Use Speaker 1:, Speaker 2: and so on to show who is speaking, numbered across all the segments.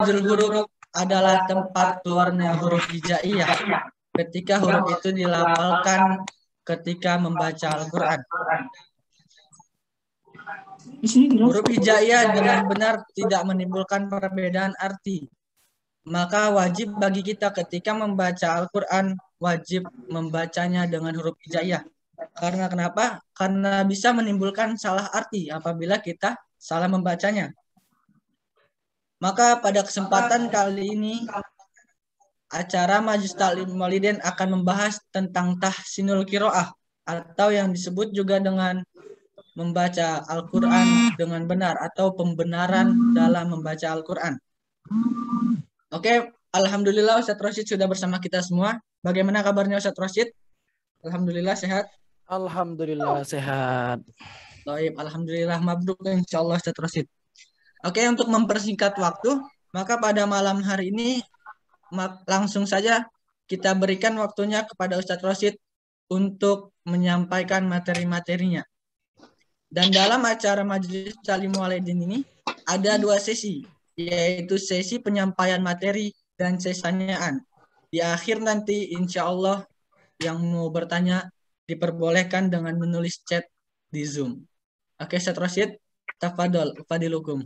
Speaker 1: makhrajul huruf adalah tempat keluarnya huruf hijaiyah ketika huruf itu dilafalkan ketika membaca Al-Quran. Huruf hijaiyah dengan benar tidak menimbulkan perbedaan arti. Maka wajib bagi kita ketika membaca Al-Quran, wajib membacanya dengan huruf hijaiyah. Karena kenapa? Karena bisa menimbulkan salah arti apabila kita salah membacanya. Maka pada kesempatan kali ini, acara Majelis Taklim Maulidin akan membahas tentang tahsinul qiraah atau yang disebut juga dengan membaca Al-Quran dengan benar atau pembenaran dalam membaca Al-Quran. Oke, Alhamdulillah Ustadz Rosyid sudah bersama kita semua. Bagaimana kabarnya Ustadz Rosyid? Alhamdulillah sehat.
Speaker 2: Alhamdulillah sehat.
Speaker 1: Baik, Alhamdulillah mabruk insyaallah Ustadz Rosyid. Oke, untuk mempersingkat waktu, maka pada malam hari ini langsung saja kita berikan waktunya kepada Ustadz Rosyid untuk menyampaikan materi-materinya. Dan dalam acara Majelis Taklim Maulidin ini ada 2 sesi, yaitu sesi penyampaian materi dan sesi pertanyaan. Di akhir nanti insya Allah yang mau bertanya diperbolehkan dengan menulis chat di Zoom. Oke, Ustadz Rosyid, tafadhol, fadilukum.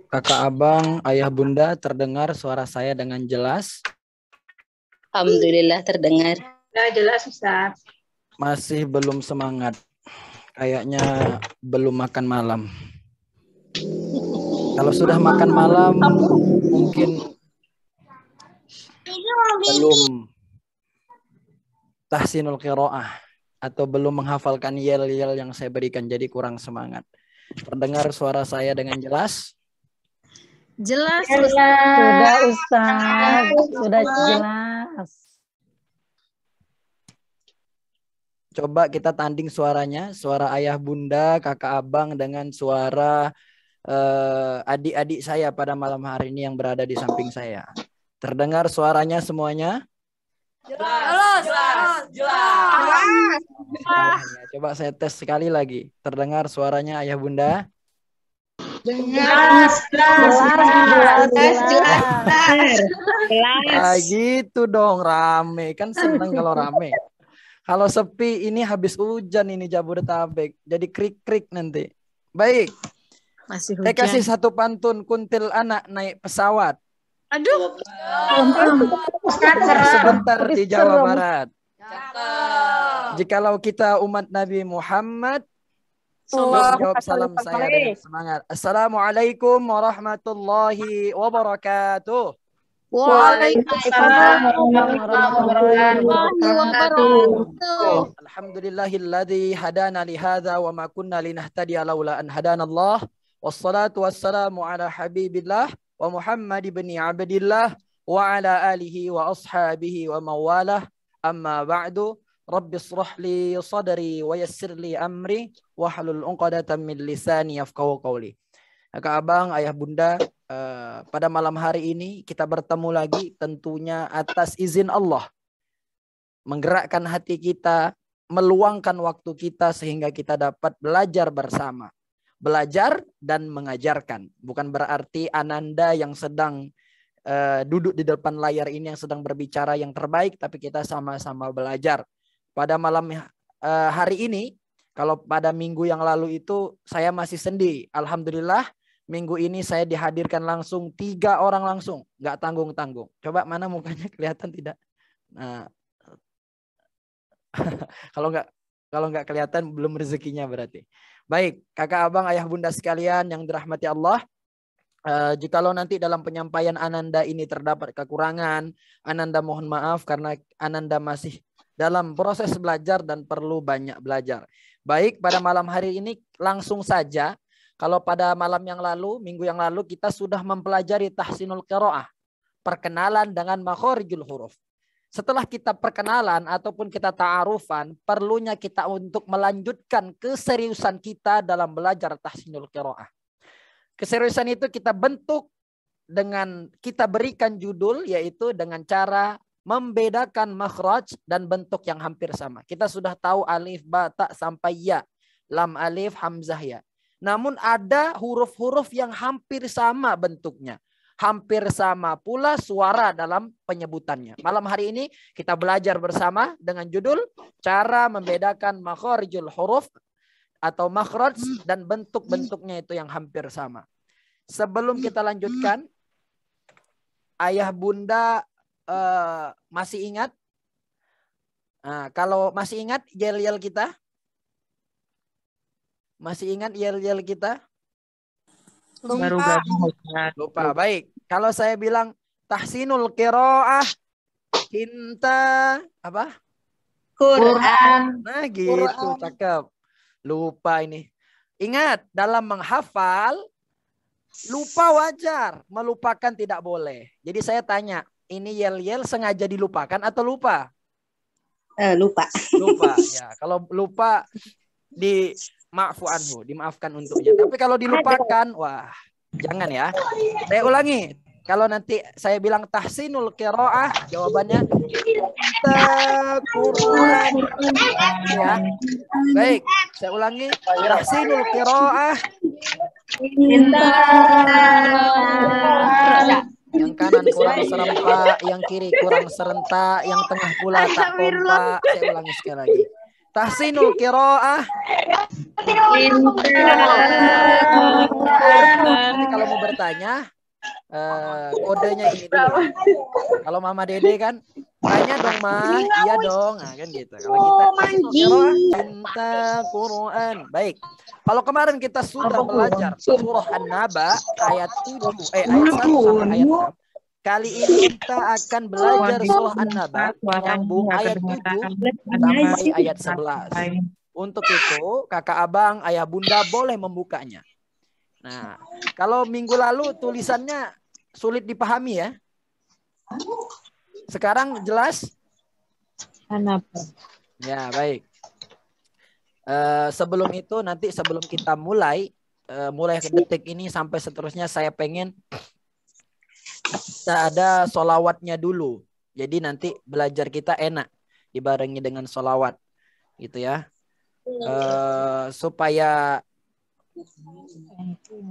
Speaker 2: Kakak abang, ayah bunda, terdengar suara saya dengan jelas?
Speaker 3: Alhamdulillah terdengar.
Speaker 4: Ya, jelas Ustaz.
Speaker 2: Masih belum semangat. Kayaknya belum makan malam. Kalau sudah makan malam, mungkin belum tahsinul qiraah atau belum menghafalkan yel-yel yang saya berikan, jadi kurang semangat. Terdengar suara saya dengan jelas?
Speaker 5: Jelas,
Speaker 4: Sudah
Speaker 5: Ustaz. Sudah jelas.
Speaker 2: Coba kita tanding suaranya, suara ayah bunda, kakak abang dengan suara adik-adik saya pada malam hari ini yang berada di samping saya. Terdengar suaranya semuanya?
Speaker 5: Jelas.
Speaker 2: Coba saya tes sekali lagi. Terdengar suaranya ayah bunda?
Speaker 4: jelas.
Speaker 2: Gitu dong, rame. Kan seneng kalau rame. Kalau sepi ini habis hujan ini Jabodetabek. Jadi krik-krik nanti. Baik.
Speaker 5: Masih
Speaker 2: Saya kasih satu pantun kuntil anak naik pesawat.
Speaker 5: Aduh.
Speaker 2: Sebentar di Jawa Barat. Jikalau kita umat Nabi Muhammad, jawab salam saya dengan semangat. Assalamualaikum warahmatullahi wabarakatuh.
Speaker 5: Waalaikumsalam warahmatullahi wabarakatuh.
Speaker 2: Alhamdulillahilladzi hadana li hadza wa ma kunna linahtadiya laula an hadanallah. Wassalatu wassalamu ala habibillah wa Muhammad ibn Abdillah wa ala alihi wa ashabihi wa mawalah. Amma ba'du. Rabbi shrah li sadri wa yassir li amri wahlul 'uqdatam min lisani yafqahu qawli. Kakak abang, ayah bunda, pada malam hari ini kita bertemu lagi tentunya atas izin Allah. Menggerakkan hati kita, meluangkan waktu kita sehingga kita dapat belajar bersama. Belajar dan mengajarkan. Bukan berarti Ananda yang sedang duduk di depan layar ini yang sedang berbicara yang terbaik, tapi kita sama-sama belajar. Pada malam hari ini, kalau pada minggu yang lalu itu saya masih sendi. Alhamdulillah minggu ini saya dihadirkan langsung 3 orang langsung. Nggak tanggung-tanggung. Coba mana mukanya kelihatan tidak? Nah, kalau nggak kelihatan belum rezekinya berarti. Baik, kakak abang, ayah bunda sekalian yang dirahmati Allah. Jikalau nanti dalam penyampaian Ananda ini terdapat kekurangan, Ananda mohon maaf karena Ananda masih dalam proses belajar dan perlu banyak belajar. Baik, pada malam hari ini langsung saja. Kalau pada malam yang lalu, minggu yang lalu kita sudah mempelajari tahsinul qiraah, perkenalan dengan makhorijul huruf. Setelah kita perkenalan ataupun kita ta'arufan, perlunya kita untuk melanjutkan keseriusan kita dalam belajar tahsinul qiraah. Keseriusan itu kita bentuk dengan kita berikan judul, yaitu dengan cara membedakan makhraj dan bentuk yang hampir sama. Kita sudah tahu alif, ba, ta sampai ya. Lam, alif, hamzah, ya. Namun ada huruf-huruf yang hampir sama bentuknya. Hampir sama pula suara dalam penyebutannya. Malam hari ini kita belajar bersama dengan judul cara membedakan makharijul huruf atau makhraj dan bentuk-bentuknya itu yang hampir sama. Sebelum kita lanjutkan, ayah bunda masih ingat? Nah, kalau masih ingat yel-yel kita? Masih ingat yel-yel kita?
Speaker 5: Baru gabung.
Speaker 2: Lupa. Baik. Kalau saya bilang tahsinul qiraah, cinta apa?
Speaker 4: Quran.
Speaker 2: Nah, gitu, cakep. Lupa ini. Ingat, dalam menghafal lupa wajar, melupakan tidak boleh. Jadi saya tanya, ini yel-yel sengaja dilupakan atau lupa?
Speaker 3: Lupa.
Speaker 2: Lupa. Ya, kalau lupa maafu anhu, dimaafkan untuknya. Tapi kalau dilupakan, wah, jangan ya. Saya ulangi. Kalau nanti saya bilang tahsinul qiraah, jawabannya Quran. Ya. Baik, saya ulangi. Tahsinul qiraah. Yang kanan kurang serempak, yang kiri kurang serentak, yang tengah pula tak kompak. Saya ulangi sekali lagi. Tahsinul qiraah. Nanti kalau mau bertanya, kodenya ini dulu. Kalau Mama Dede kan, tanya dong Ma, iya dong, nah, kan gitu. Kalau kita cinta Quran, baik. Kalau kemarin kita sudah belajar surah An-Naba ayat 7, ayat 1 sampai ayat 6. Kali ini kita akan belajar surah An-Naba menyambung ayat 7 sampai ayat 11. Untuk itu, kakak abang, ayah bunda boleh membukanya. Nah, kalau minggu lalu tulisannya sulit dipahami ya. Sekarang jelas? Ya, baik. Sebelum itu, nanti sebelum kita mulai ke detik ini sampai seterusnya, saya pengen kita ada solawatnya dulu. Jadi nanti belajar kita enak dibarengi dengan solawat, gitu ya. Supaya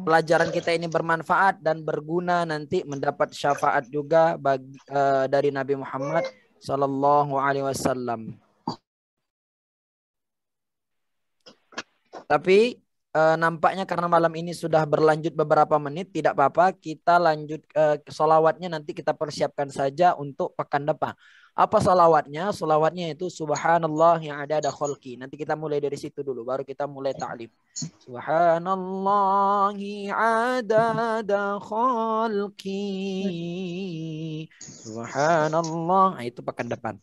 Speaker 2: pelajaran kita ini bermanfaat dan berguna, nanti mendapat syafaat juga dari Nabi Muhammad Sallallahu Alaihi Wasallam. Tapi nampaknya karena malam ini sudah berlanjut beberapa menit, tidak apa-apa, kita lanjut solawatnya nanti kita persiapkan saja untuk pekan depan. Apa solawatnya? Solawatnya itu subhanallah yang ada kholqi. Nanti kita mulai dari situ dulu, baru kita mulai ta'lim. Subhanallahi adada kholqi. Subhanallah. Nah, itu pekan depan.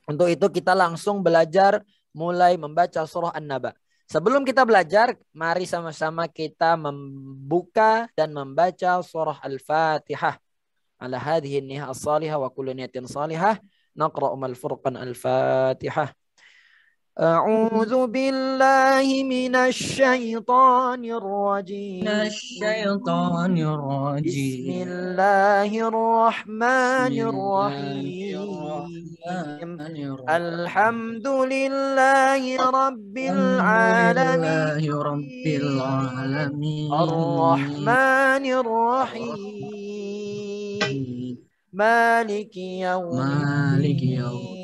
Speaker 2: Untuk itu kita langsung belajar mulai membaca surah An-Naba. Sebelum kita belajar, mari sama-sama kita membuka dan membaca surah Al-Fatihah. Ala hadhihi niyah as-salihah wa kullu niyatin salihah. Naqra'u mal-furqan Al-Fatihah. A'udzu billahi minasy syaithanir rajim. Bismillahirrahmanirrahim. Alhamdulillahi rabbil alamin. Ar-Rahmanir Rahim. Maliki yaumiddin.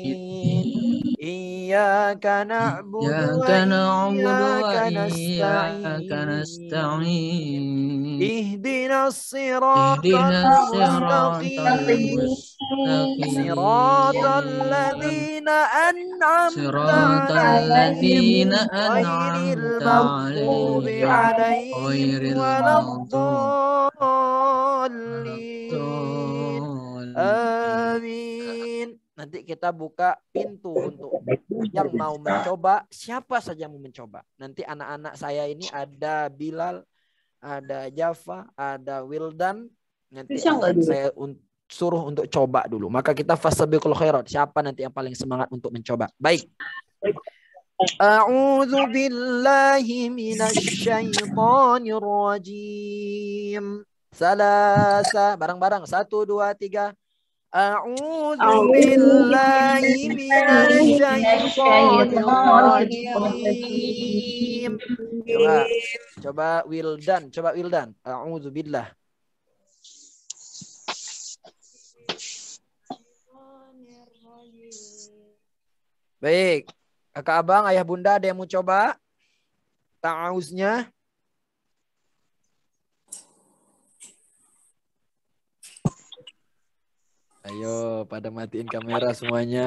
Speaker 2: Iyyaka na'budu wa iyyaka nasta'in. Ihdinas siratal mustaqim. Siratal ladzina an'amta 'alaihim ghairil maghdubi 'alaihim waladdallin. Amin. Nanti kita buka pintu untuk yang mau mencoba. Siapa saja mau mencoba. Nanti anak-anak saya ini ada Bilal, ada Java, ada Wildan. Nanti saya suruh untuk coba dulu. Maka kita fasabiqul khairat. Siapa nanti yang paling semangat untuk mencoba. Baik. A'udzu billahi minasy syaithanir rajim. Salasa. Bareng-bareng. 1, 2, 3. A'udzu billahi minasyaitonir rajim. Coba Wildan. A'udzu billah. Baik. Kakak abang, ayah bunda ada yang mau coba? Ta'awuznya. Ayo, pada matiin kamera semuanya.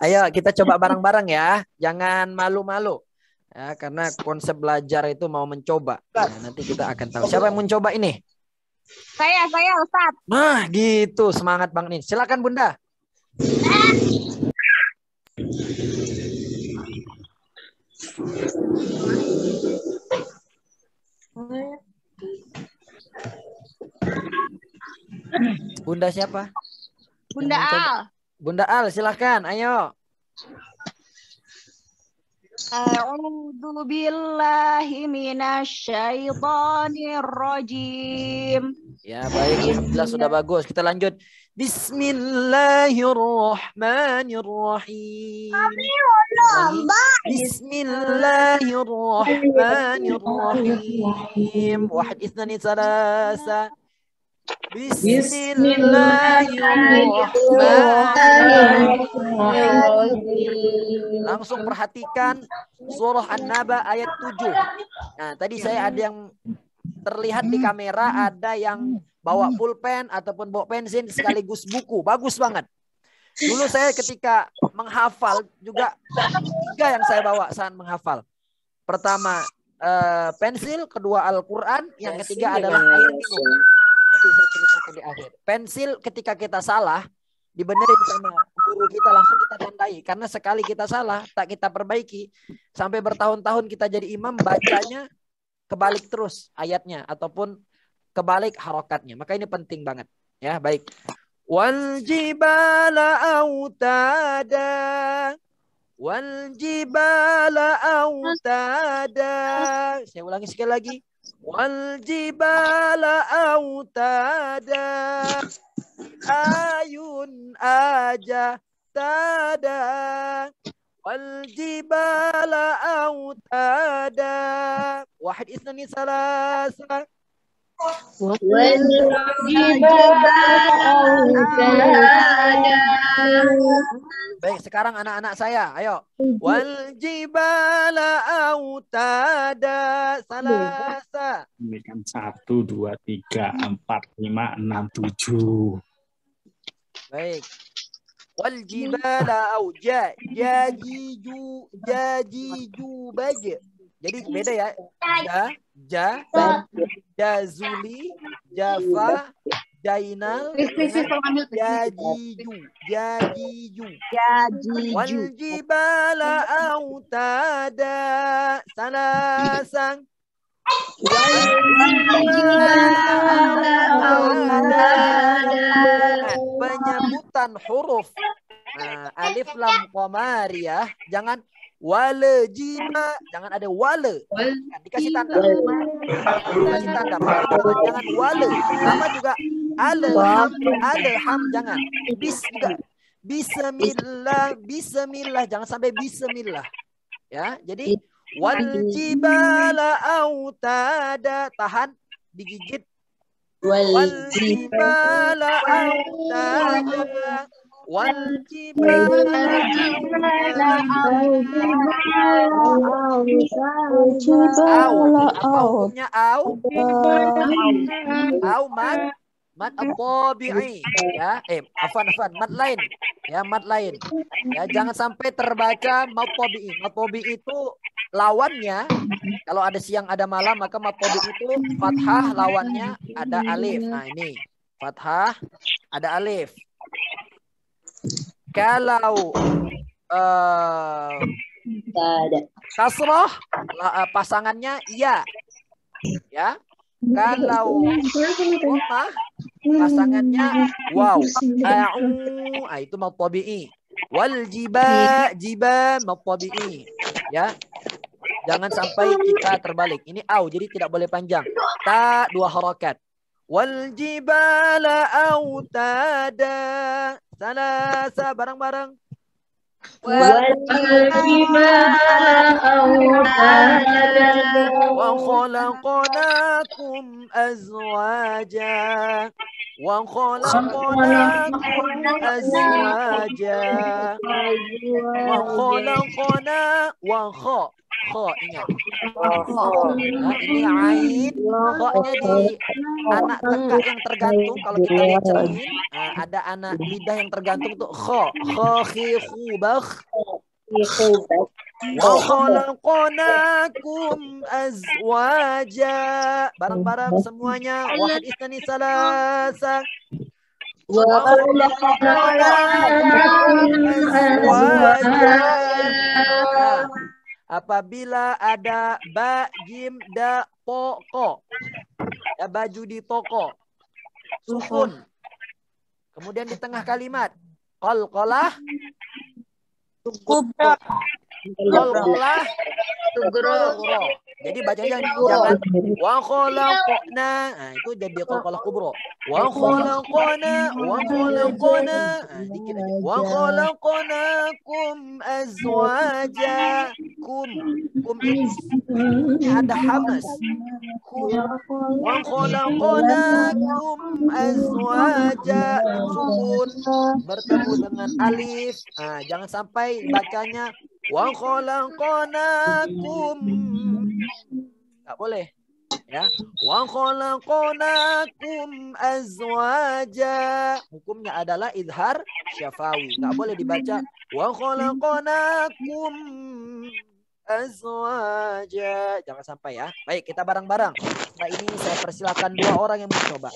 Speaker 2: Ayo, kita coba bareng-bareng ya. Jangan malu-malu. Ya, karena konsep belajar itu mau mencoba. Nah, nanti kita akan tahu. Siapa yang mencoba ini?
Speaker 4: Saya Ustaz.
Speaker 2: Nah, gitu. Semangat Bang Nin. Silakan Bunda. Bunda siapa?
Speaker 4: Bunda Al.
Speaker 2: Bunda Al, silakan. Ayo.
Speaker 4: A'udzu billahi minasyaitonir rajim.
Speaker 2: Ya, baik. Alhamdulillah sudah bagus. Kita lanjut. Bismillahirrahmanirrahim. Bismillahirrahmanirrahim. Wahid ithnani salasa. Bismillahirrahmanirrahim. Langsung perhatikan surah An-Naba ayat 7. Nah, tadi saya ada yang terlihat di kamera, ada yang bawa pulpen ataupun bawa pensil sekaligus buku. Bagus banget. Dulu saya ketika menghafal juga 3 yang saya bawa saat menghafal. Pertama pensil, kedua Al-Quran, yang ketiga adalah air minum. Nanti saya ceritakan di akhir. Pensil ketika kita salah, dibenerin sama guru kita, langsung kita tandai. Karena sekali kita salah, tak kita perbaiki, sampai bertahun-tahun kita jadi imam, bacanya kebalik terus ayatnya ataupun kebalik harokatnya. Maka ini penting banget. Ya, baik. Wal jibala autada. Wal jibala autada. Saya ulangi sekali lagi. Wal jibala autada. Ayun aja tada. Wal jibala autada. Wahid isnani salasa. Baik, sekarang anak-anak saya, ayo. Wal jibala autada salasa.
Speaker 6: Ini kan 1, 2, 3, 4, 5, 6, 7.
Speaker 2: Baik. Wal jibala auja jajiju baja. Jadi beda ya. Jazuli, Jafa, Jainal, Jajiju. Wal jibala autada salasang. Penyebutan huruf alif lam qamariyah, jangan wale jima, jangan ada wale. Dikasih tanda. Dikasih tanda. Jangan wale. Sama juga alham jangan. Bis juga. Bismillah, jangan sampai bismillah. Ya, jadi wal jibala autada, tahan digigit. Wal jibala autada. Wal jibala apa hukumnya au mad at-tabi'i ya afan mad lain ya, mad lain ya, jangan sampai terbaca mad tabi'i. Mad tabi'i itu lawannya, kalau ada siang ada malam, maka mad tabi'i itu fathah, lawannya ada alif. Nah ini fathah ada alif. Kalau kasroh pasangannya iya, ya. Kalau dhammah pasangannya waw. Itu mad tabi'i. Wal jiba mad tabi'i, ya. Jangan sampai kita terbalik. Ini au, jadi tidak boleh panjang. Ta 2 harakat. Wal jibala autada. Salasa bareng-bareng. Wa khalaqnakum azwaja. Wa khalaqnakum azwaja. Wa khalaqna wa kha. Kha ingat. Nah, ini ain. Kha-nya di anak tekak yang tergantung. Kalau kita lihat cermin, ada anak lidah yang tergantung tuh kha. Kha khi khu bakh. Wa khalaqnakum azwaja. Bareng-bareng semuanya. Wahid isnani salasa. Wa khalaqnakum azwaja. Apabila ada ba, jim, da, po, ko. Ya, baju di toko. Sukun. Kemudian di tengah kalimat. Qalqalah.
Speaker 5: Kubra.
Speaker 2: Qalqalah. Tugro. Jadi bacanya jangan wa khalaqna. Nah, itu jadi qalqalah kubra. Wa khalaqna. Nah, dikit aja. Wa khalaqnakum azwaja. Kum ini ada hamas. Kum. Wa khalaqnakum azwaja. Sukun bertemu dengan alif. Nah, jangan sampai bacanya wa khalaqnakum. Enggak boleh. Ya. Wa khalaqnakum azwaja. Hukumnya adalah izhar syafawi. Enggak boleh dibaca wa khalaqnakum azwaja. Jangan sampai ya. Baik, kita bareng-bareng. Setelah ini saya persilakan dua orang yang mencoba.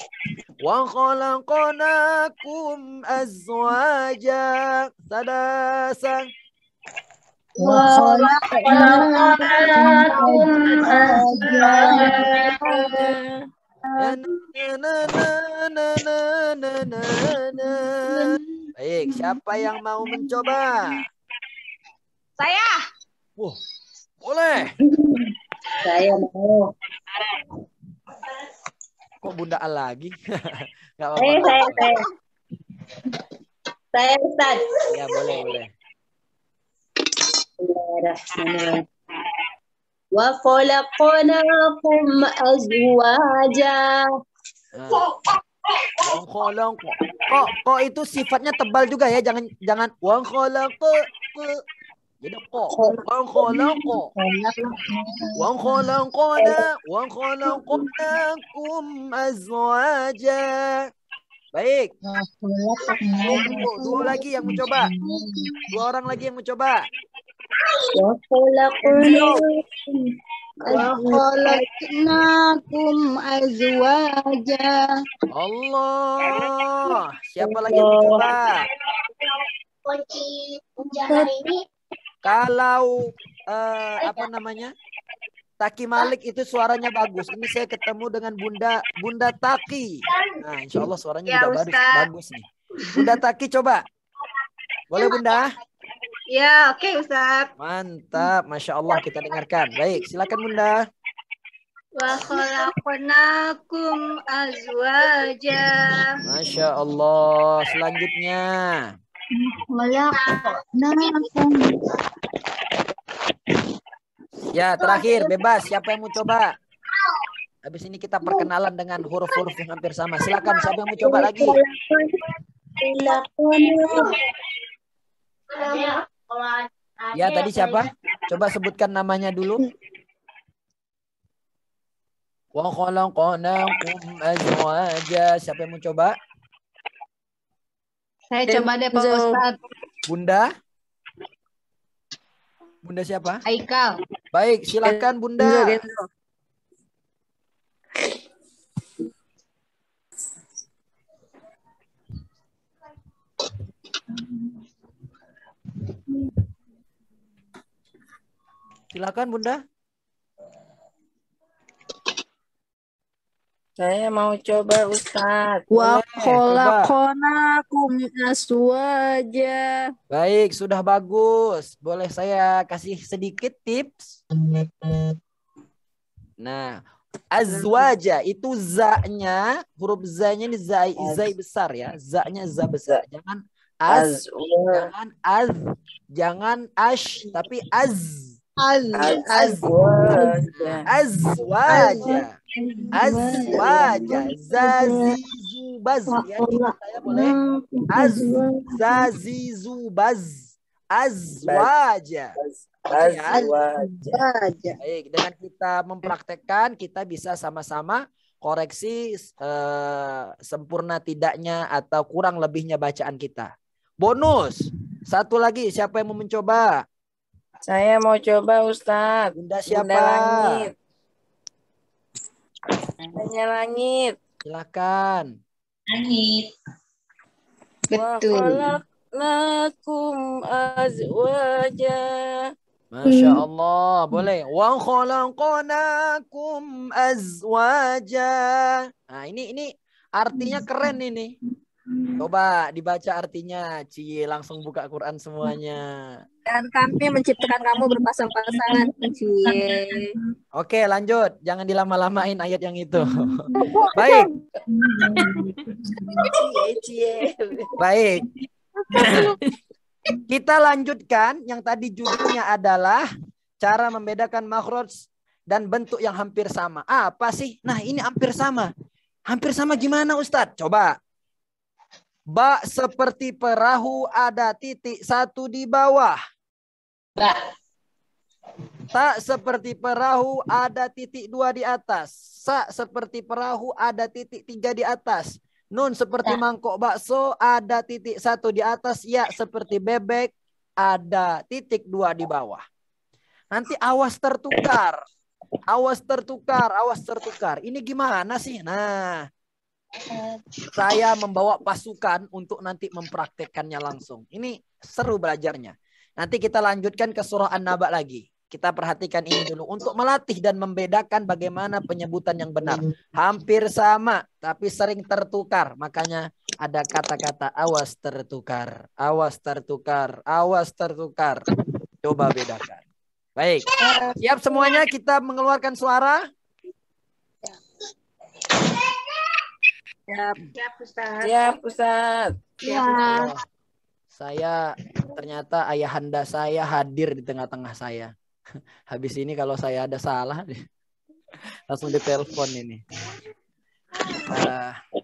Speaker 2: Wa khalaqnakum azwaja. Sadasa. Baik, siapa yang mau mencoba?
Speaker 4: Saya.
Speaker 2: Boleh.
Speaker 3: Saya mau.
Speaker 2: Kok Bunda Al lagi? Enggak apa-apa.
Speaker 3: Saya Ustaz.
Speaker 2: Ya, boleh.
Speaker 3: Bismillahirrahmanirrahim. Wa khalaqnakum azwaja.
Speaker 2: Kok itu sifatnya tebal juga ya, jangan wa khalaqa. Jadi kok wa khalaqa. Wa khalaqnakum azwaja. Baik. Dua lagi yang mencoba. Dua orang lagi yang mencoba.
Speaker 3: Wa khalaqnakum azwaja.
Speaker 2: Allah. Siapa lagi yang mencoba?
Speaker 3: Kunci hari ini.
Speaker 2: Kalau apa namanya? Taki Malik itu suaranya bagus. Ini saya ketemu dengan Bunda Taki. Nah, insya Allah suaranya juga bagus nih. Bunda Taki coba. Boleh Bunda?
Speaker 4: Ya, oke Ustaz.
Speaker 2: Mantap, Masya Allah, kita dengarkan. Baik, silakan Bunda.
Speaker 4: Wa khalaqnakum azwaja.
Speaker 2: Masya Allah. Selanjutnya. Ya, terakhir bebas. Siapa yang mau coba? Habis ini kita perkenalan dengan huruf-huruf yang hampir sama. Silakan, siapa yang mau coba lagi? Ya, tadi siapa? Coba sebutkan namanya dulu. Wa khalaqnakum azwaja. Siapa yang mau coba?
Speaker 4: Saya coba deh Pak Ustadz.
Speaker 2: Bunda? Bunda siapa?
Speaker 4: Haikal.
Speaker 2: Baik, silakan Bunda. Silakan Bunda.
Speaker 5: Saya mau coba Ustaz.
Speaker 2: Boleh,
Speaker 5: Wa khalaqnakum azwaja.
Speaker 2: Baik, sudah bagus. Boleh saya kasih sedikit tips? Nah, Azwaja itu za-nya, huruf za-nya ini zai besar ya. Za-nya za besar. Jangan az, jangan az, jangan ash, tapi az. Azwaja. Azwaja. Zazizubaz. Ya, saya boleh. Zazizubaz. Azwaja. Baik, dengan kita mempraktekkan, kita bisa sama-sama koreksi sempurna tidaknya atau kurang lebihnya bacaan kita. Bonus. Satu lagi, siapa yang mau mencoba?
Speaker 5: Saya mau coba Ustadz.
Speaker 2: Bunda siapa?
Speaker 5: Bunda Langit. Bunda Langit.
Speaker 2: Silakan.
Speaker 3: Langit.
Speaker 5: Betul. Lakum azwaja.
Speaker 2: Masya Allah, boleh. Wa khalaqnakum azwaja. Nah, ini artinya keren ini. Coba dibaca artinya. Cie, langsung buka Quran semuanya.
Speaker 5: Dan kami menciptakan kamu berpasang-pasangan. Cie.
Speaker 2: Oke, lanjut. Jangan dilama-lamain ayat yang itu. Baik. Baik. Kita lanjutkan. Yang tadi judulnya adalah cara membedakan makhraj dan bentuk yang hampir sama. Apa sih? Nah, ini hampir sama. Hampir sama gimana, Ustadz? Coba. Ba seperti perahu ada titik satu di bawah.
Speaker 3: Ba.
Speaker 2: Ta seperti perahu ada titik dua di atas. Sa seperti perahu ada titik tiga di atas. Nun seperti mangkok bakso ada titik satu di atas. Ya seperti bebek ada titik dua di bawah. Nanti awas tertukar. Awas tertukar. Awas tertukar. Ini gimana sih? Nah. Saya membawa pasukan untuk nanti mempraktekkannya langsung. Ini seru belajarnya. Nanti kita lanjutkan ke surah An-Naba lagi. Kita perhatikan ini dulu. Untuk melatih dan membedakan bagaimana penyebutan yang benar. Hampir sama, tapi sering tertukar. Makanya ada kata-kata awas tertukar. Awas tertukar. Awas tertukar. Coba bedakan. Baik. Siap semuanya kita mengeluarkan suara?
Speaker 4: Siap, Ustaz.
Speaker 5: Siap, Ustadz.
Speaker 3: Ya.
Speaker 2: Saya ternyata ayahanda saya hadir di tengah-tengah saya. Habis ini kalau saya ada salah, langsung ditelepon ini.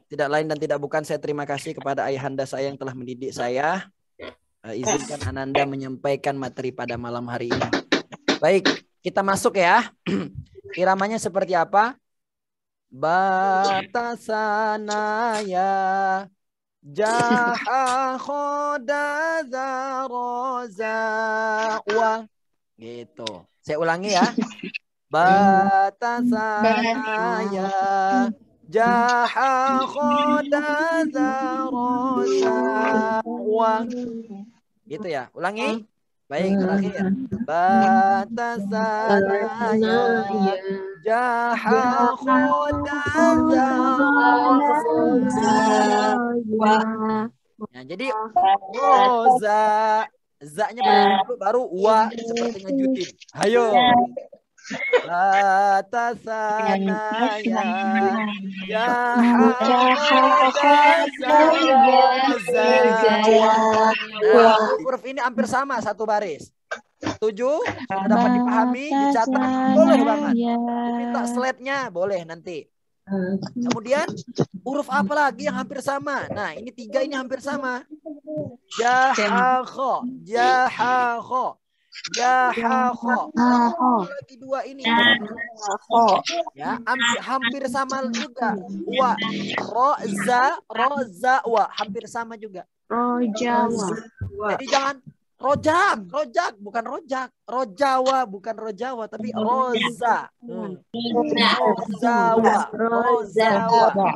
Speaker 2: Tidak lain dan tidak bukan saya terima kasih kepada ayahanda saya yang telah mendidik saya. Izinkan Ananda menyampaikan materi pada malam hari ini. Baik, kita masuk ya. Iramanya seperti apa? Batasana ya jaha khoda zaroza wa. Gitu. Saya ulangi ya. Batasana ya jaha khoda zaroza wa. Gitu ya. Ulangi. Baik, terakhir. Batasana ya jaha khoda zaroza. Nah, jadi roza, za-nya baru wa seperti ngejutin. Ayo. Batasana ya jaha khoda zaroza. Nah, huruf ini hampir sama satu baris. Setuju? Sudah dapat dipahami, dicatat, boleh banget. Minta slide-nya, boleh nanti. Kemudian huruf apa lagi yang hampir sama? Nah, ini tiga ini hampir sama. Jahakho, jahakho, jahakho. Lagi dua ini. Ya, hampir sama juga. Wa, roza, roza, wa, hampir sama juga.
Speaker 3: Rojawa.
Speaker 2: Jadi jangan rojak, rojak bukan rojak, rojawa bukan rojawa tapi roza. Rozawa, rozawa.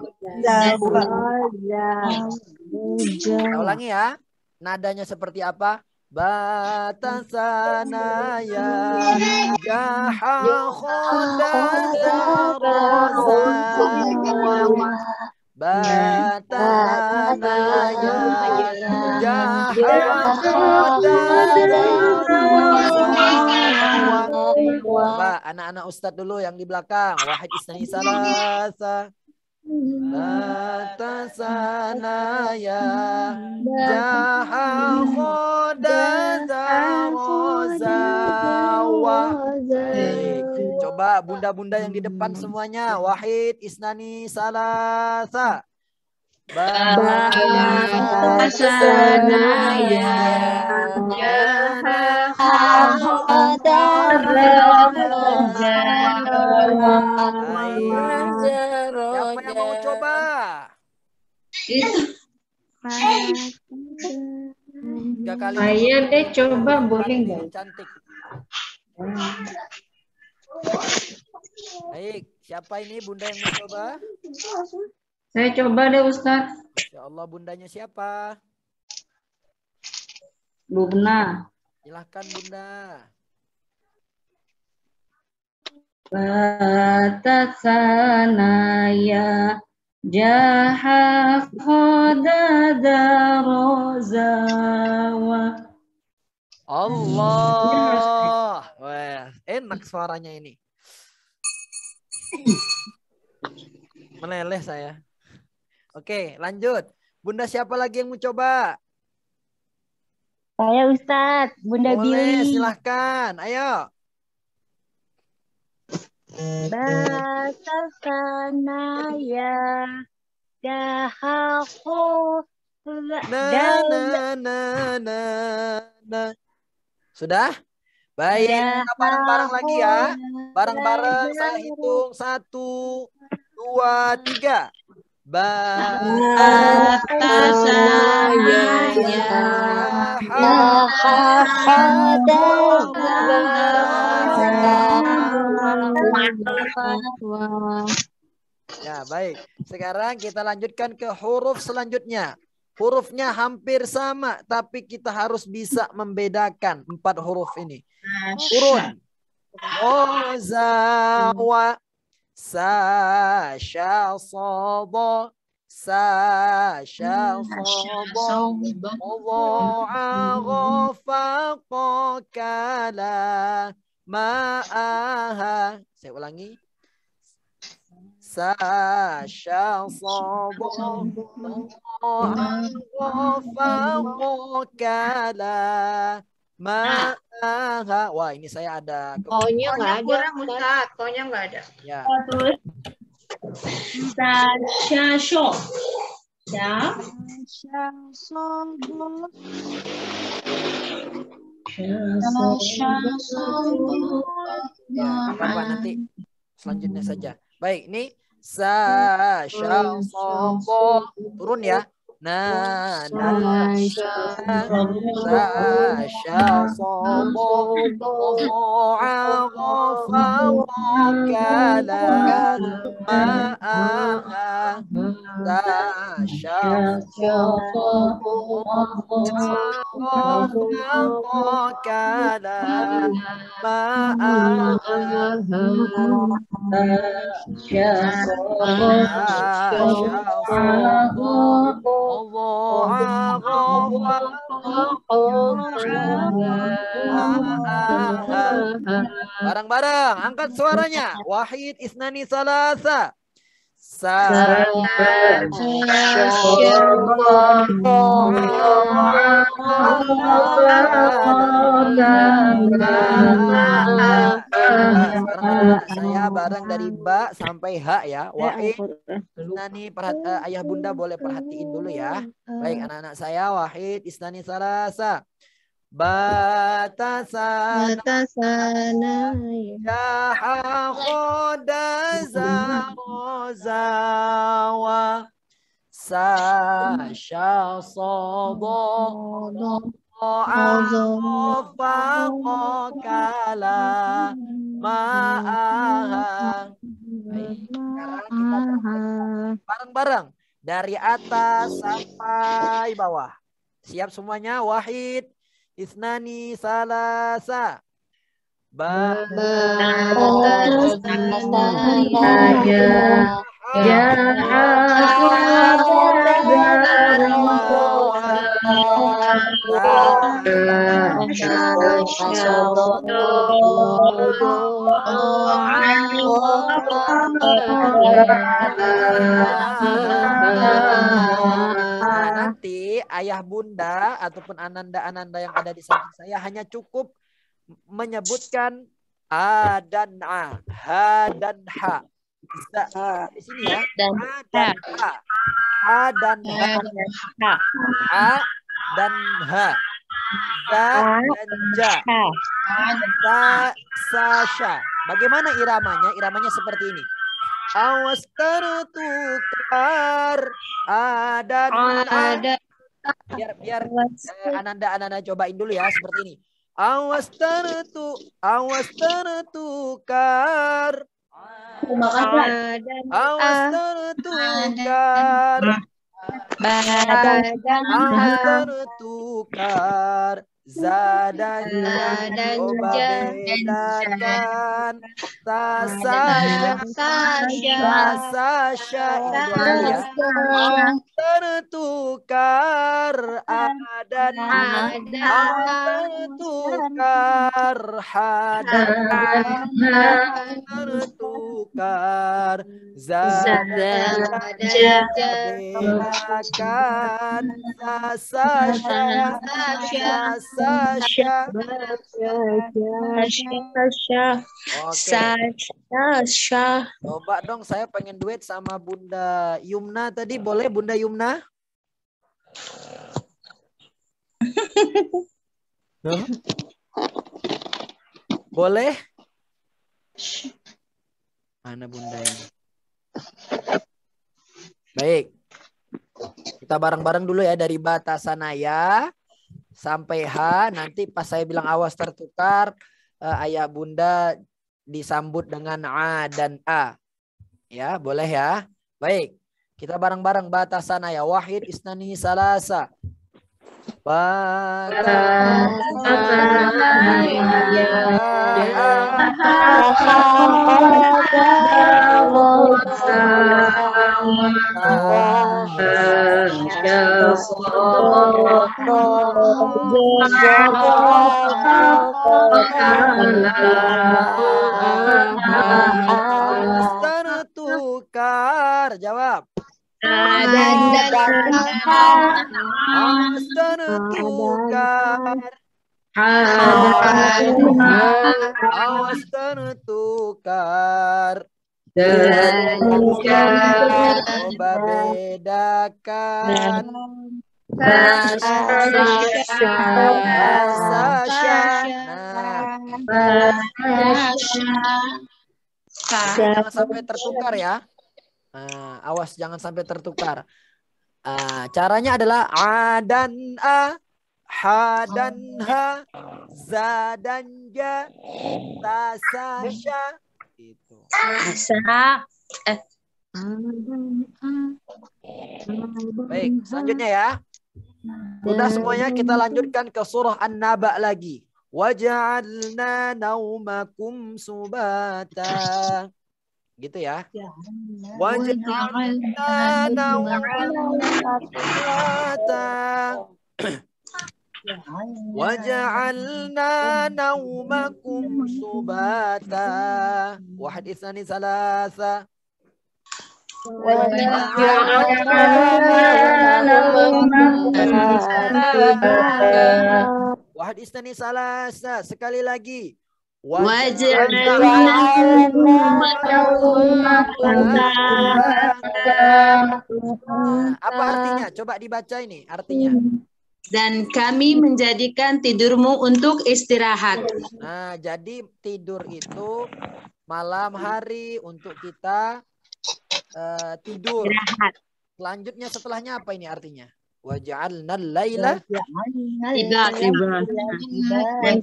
Speaker 2: Kita ulangi ya. Nadanya seperti apa? Batasana ya jaha khoda zaroza. Batasana ya jaha khoda zaroza. coba anak-anak Ustadz dulu yang di belakang. Wahid isnani salasa. Bata sanaya jaha khoda zarozawa. Coba bunda-bunda yang di depan semuanya. Wahid isnani salasa. Bata sanaya Siapa yang mau coba? Tiga kali.
Speaker 3: Saya deh coba, boleh nggak?
Speaker 2: Cantik. Baik, siapa ini bunda yang mau coba?
Speaker 3: Saya coba deh Ustaz.
Speaker 2: Ya Allah, bundanya siapa?
Speaker 3: Lubna.
Speaker 2: Silahkan bunda.
Speaker 3: Batasanaya jaha khodada rozawa.
Speaker 2: Allah. Wah, enak suaranya ini. Meleleh saya. Oke, lanjut. Bunda siapa lagi yang mau coba?
Speaker 7: Saya Ustadz, Bunda
Speaker 2: Boleh,
Speaker 7: Billy.
Speaker 2: silahkan. Ayo.
Speaker 7: Batasanaya dahaku
Speaker 2: Sudah? Baik, kita bareng-bareng lagi ya. Bareng-bareng saya hitung 1, 2, 3. Ya, baik. Sekarang kita lanjutkan ke huruf selanjutnya. Hurufnya hampir sama, tapi kita harus bisa membedakan 4 huruf ini. Turun. Rozawa, sa, sya, sodo, sa, sya, sodo, Allah, ghafa, kala, ma'aha. Saya ulangi. Sa, sya, sodo, Allah, ghafa, kala, ma'aha. Wah, ini saya ada.
Speaker 4: Konya nggak ada. Kurang Ustaz, konya nggak ada.
Speaker 2: Ya.
Speaker 3: Syasho.
Speaker 2: Ya, apa nanti selanjutnya saja. Baik, ini sa, sya, sobo. Turun ya. Nah, sa, sya, sobo, ghafa, kala, ma'aha, sa, sya, sobo, ghafa, kala, ma'aha, bareng-bareng, angkat suaranya. Wahid isnani salasa. Saya bareng dari ba sampai ha ya. Wahid isnani, ayah bunda boleh perhatiin dulu ya. Baik anak-anak saya, wahid isnani salasa. Batasana jaha khoda zarozawa sa sya sodo arofa kala ma'aha. Sekarang kita bareng-bareng dari atas sampai bawah. Siap semuanya? Wahid isnani salasa. Nah, nanti ayah bunda ataupun ananda-ananda yang ada di samping saya hanya cukup menyebutkan a dan a, ha dan ha. Di sini ya. A dan ha. A dan ha. A dan ha. Za dan ja. Sa, sha. Bagaimana iramanya? Iramanya seperti ini. Awas tertukar a dan a. Biar ananda cobain dulu ya seperti ini. Awas tertukar. Awas tertukar. Awas tertukar. Zadan coba bedakan. Sasha tertukar dan tertukar tertukar zadan bedakan. Sasha. Coba dong, saya pengen duet sama Bunda Yumna tadi. Boleh Bunda Yumna? Boleh? Mana Bunda ini? Baik. Kita bareng-bareng dulu ya dari Batasanaya sampai H. Nanti pas saya bilang awas tertukar, ayah bunda disambut dengan A dan A. Ya, boleh ya. Baik. Kita bareng-bareng Batasanaya. Wahid isnani salasa. Tertukar. Jawab. Awas tertukar. Coba bedakan. Jangan sampai tertukar ya. Awas jangan sampai tertukar. Caranya adalah a dan a, ha dan ha, za dan ja, ta sa sha. Gitu. Baik, selanjutnya ya. Sudah semuanya, kita lanjutkan ke surah An-Naba lagi. Waja'alna naumakum subata. Gitu ya. Waja'alna naumakum subata. Waja'alna naumakum subata. Wahid isnani salasa. Wahid isnani salasa. Sekali lagi. Apa artinya? Coba dibaca ini artinya.
Speaker 3: Dan kami menjadikan tidurmu untuk istirahat.
Speaker 2: Nah, jadi tidur itu malam hari untuk kita tidur. Istirahat. Selanjutnya setelahnya apa ini artinya? Waja'alna al-laila
Speaker 3: dan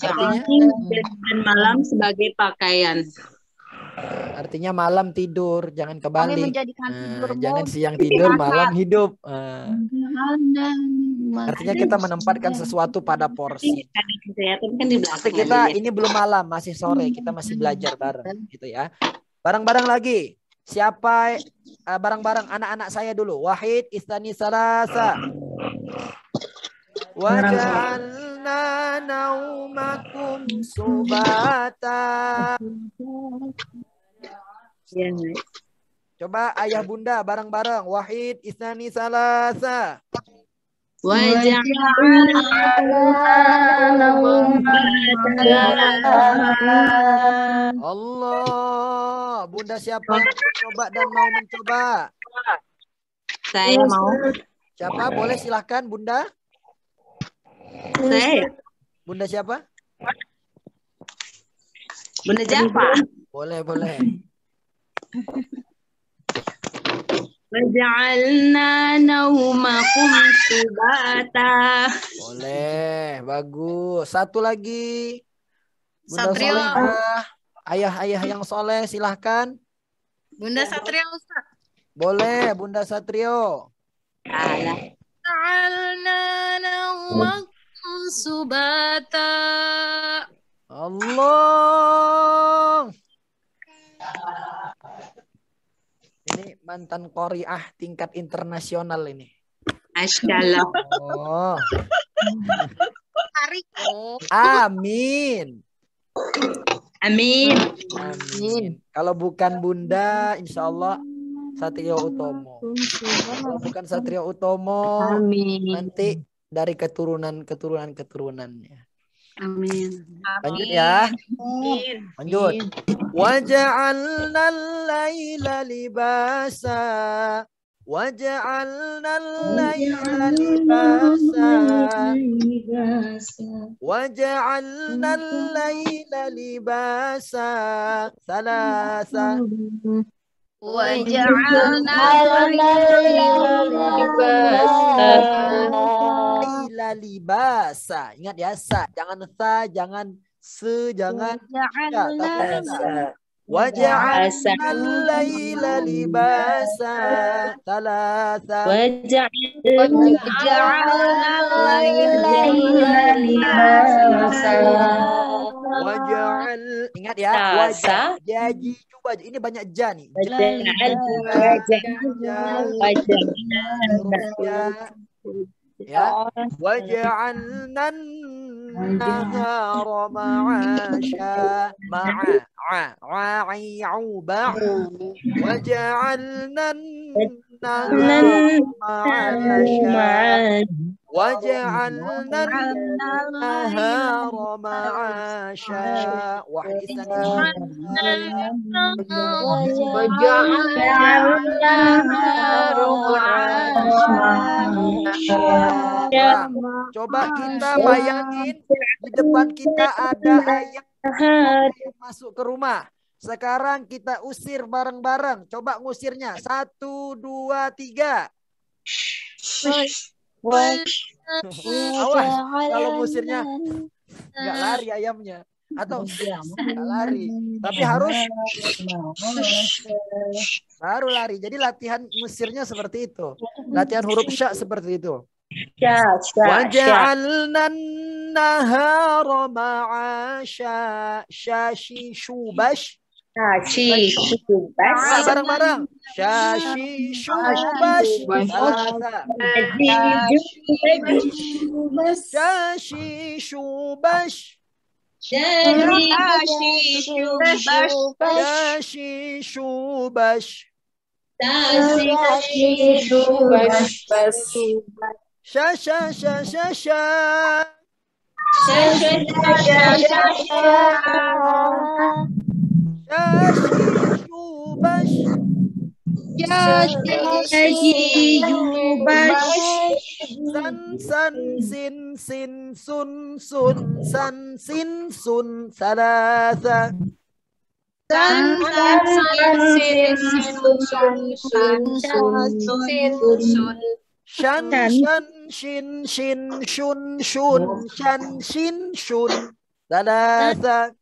Speaker 3: malam sebagai pakaian.
Speaker 2: Artinya malam tidur, jangan kebalik. Jangan siang tidur, malam hidup. Artinya kita menempatkan sesuatu pada porsi. Tapi kita ini belum malam, masih sore, kita masih belajar bareng, gitu ya. Bareng-bareng lagi. Siapa bareng-bareng anak-anak saya dulu. Wahid istani salasa. Waja'alna naumakum subata.
Speaker 3: Ya.
Speaker 2: Coba ayah bunda bareng-bareng. Wahid, isnani, salasa. Allah. Bunda siapa yang coba dan mau mencoba?
Speaker 3: Saya mau.
Speaker 2: Siapa? Boleh silahkan bunda.
Speaker 3: Saya.
Speaker 2: Bunda siapa?
Speaker 3: Bunda Japa.
Speaker 2: Boleh, boleh.
Speaker 3: Waja'alna naumakum subata.
Speaker 2: Boleh, bagus. Satu lagi. Bunda
Speaker 8: Satrio.
Speaker 2: Solehah. Ayah-ayah yang soleh silahkan.
Speaker 8: Bunda Satrio Ustaz.
Speaker 2: Boleh, Bunda Satrio.
Speaker 8: Ja'alna naumakum subata.
Speaker 2: Allah. Ini mantan qori'ah tingkat internasional ini.
Speaker 3: Asyallah.
Speaker 2: Oh.
Speaker 8: Tarik.
Speaker 2: Amin.
Speaker 3: Amin.
Speaker 2: Amin. Kalau bukan Bunda, insya Allah Satrio Utomo. Kalau bukan Satrio Utomo, nanti dari keturunannya.
Speaker 3: Amin.
Speaker 2: Lanjut ya.
Speaker 8: Amin.
Speaker 2: Lanjut. Waja'alna al-laila libasa. Waja'alna al-laila libasa. Waja'alna al-laila libasa. Salasa.
Speaker 8: Waja'alna al-laila libasa.
Speaker 2: Laila libasa. Ingat ya, sa. Jangan sa, jangan se, jangan ya, tapi sa. Waja'alna al-laila libasa. Salasa. Waja'al. Ingat ya, wajah. Jaji coba. Ini banyak ja nih. Ya. Waja'alna an-nahara ma'asha. Waja'alna an-nahara ma'asha. وجعلنا النهار معاشا Coba kita bayangin di depan kita ada ayam masuk ke rumah. Sekarang kita usir bareng-bareng. Coba ngusirnya. 1, 2, 3. Awas, kalau ngusirnya nggak lari ayamnya atau nggak lari, tapi harus baru lari. Jadi latihan ngusirnya seperti itu, latihan huruf sya seperti itu. Waja'alna an-nahara ma'asha. Syashi syubash. Bareng-bareng. Syashi syubash. Syashi syubash. Syashi syubash. Sha sha sha sha sha. San san sin sin sun sun san sin sun salasa.
Speaker 8: San san sin sun sun.
Speaker 2: Shan shan shin shin shun shun shan shin shun salasa.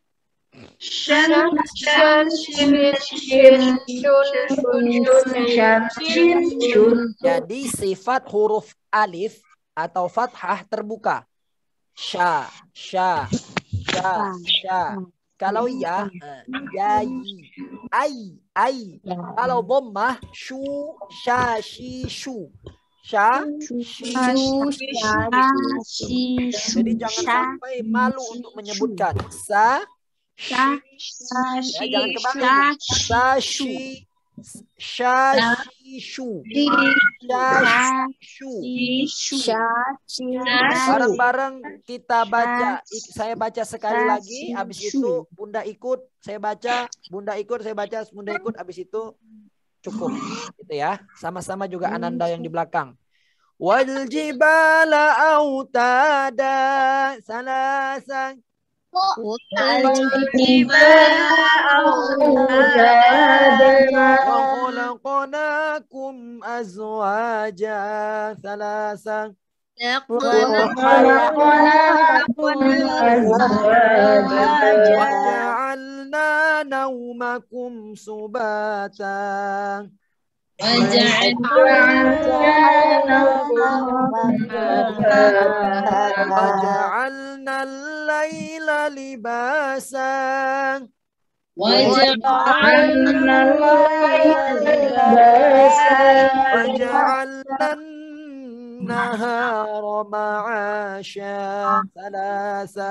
Speaker 8: Shan shan shin shin shun shun.
Speaker 2: Jadi sifat huruf alif atau fathah terbuka. Sya, sya, sya, sya. Kalau ya, yayi, ai. Kalau dhammah, shu, sya, shi, shu. Sya, shi, shu. Jadi jangan sampai malu untuk menyebutkan. Sa, Ya, jangan kebanggaan. Sashi. Shashishu. Bareng-bareng kita baca. Saya baca sekali lagi. Habis itu Bunda ikut. Saya baca. Bunda ikut. Saya baca. Bunda ikut. Habis itu cukup. Gitu ya. Sama-sama juga Ananda yang di belakang. Wal jibala autada salasan. وخلقناكم أزواجا ثلاثا وجعلنا نومكم سباتا وجعلنا الليل لباسا وجعلنا النهار معاشا ثلاثا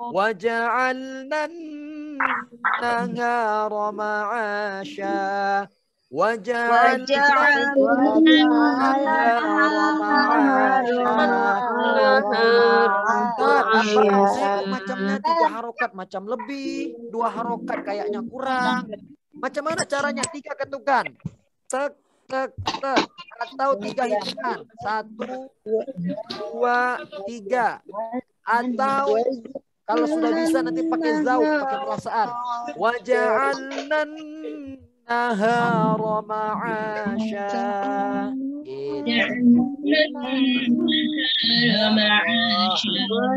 Speaker 2: وجعلنا النهار معاشا macamnya 3 harokat, macam lebih 2 harokat kayaknya kurang. Macam mana caranya? 3 ketukan. Tek, tek, tek. Atau 3 hitungan. 1, 2, 3. Atau kalau sudah bisa nanti pakai zauk, pakai perasaan. Waja'alnan nahara ma'asha.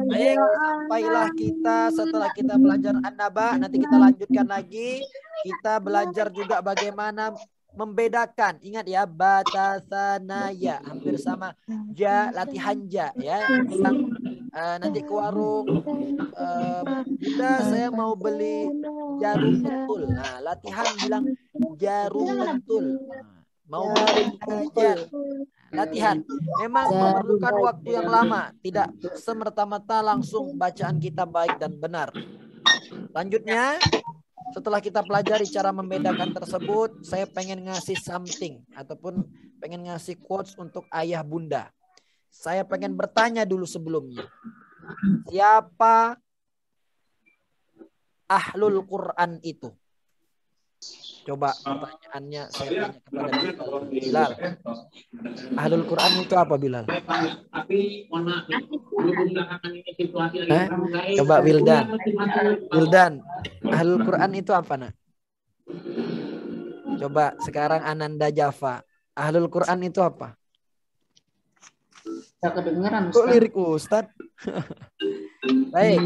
Speaker 2: Baik, sampailah kita setelah kita belajar An-Naba, nanti kita lanjutkan lagi. Kita belajar juga bagaimana membedakan. Ingat ya, batasanaya hampir sama ja, latihan ja ya. Nanti ke warung, Bunda saya mau beli jarum pentul. Nah, latihan bilang jarum pentul. Mau beli jajan. Latihan. Memang memerlukan waktu yang lama. Tidak semerta-merta langsung bacaan kita baik dan benar. Lanjutnya, setelah kita pelajari cara membedakan tersebut, saya pengen ngasih something. Ataupun pengen ngasih quotes untuk ayah bunda. Saya pengen bertanya dulu sebelumnya. Siapa ahlul Quran itu? Coba pertanyaannya saya tanya kepada Bilal. Ahlul Quran itu apa, Bilal? Coba Wildan. Wildan, ahlul Quran itu apa, nak? Coba sekarang Ananda Java. Ahlul Quran itu apa?
Speaker 9: Kedengeran,
Speaker 2: Kok lirik Ustaz? Baik.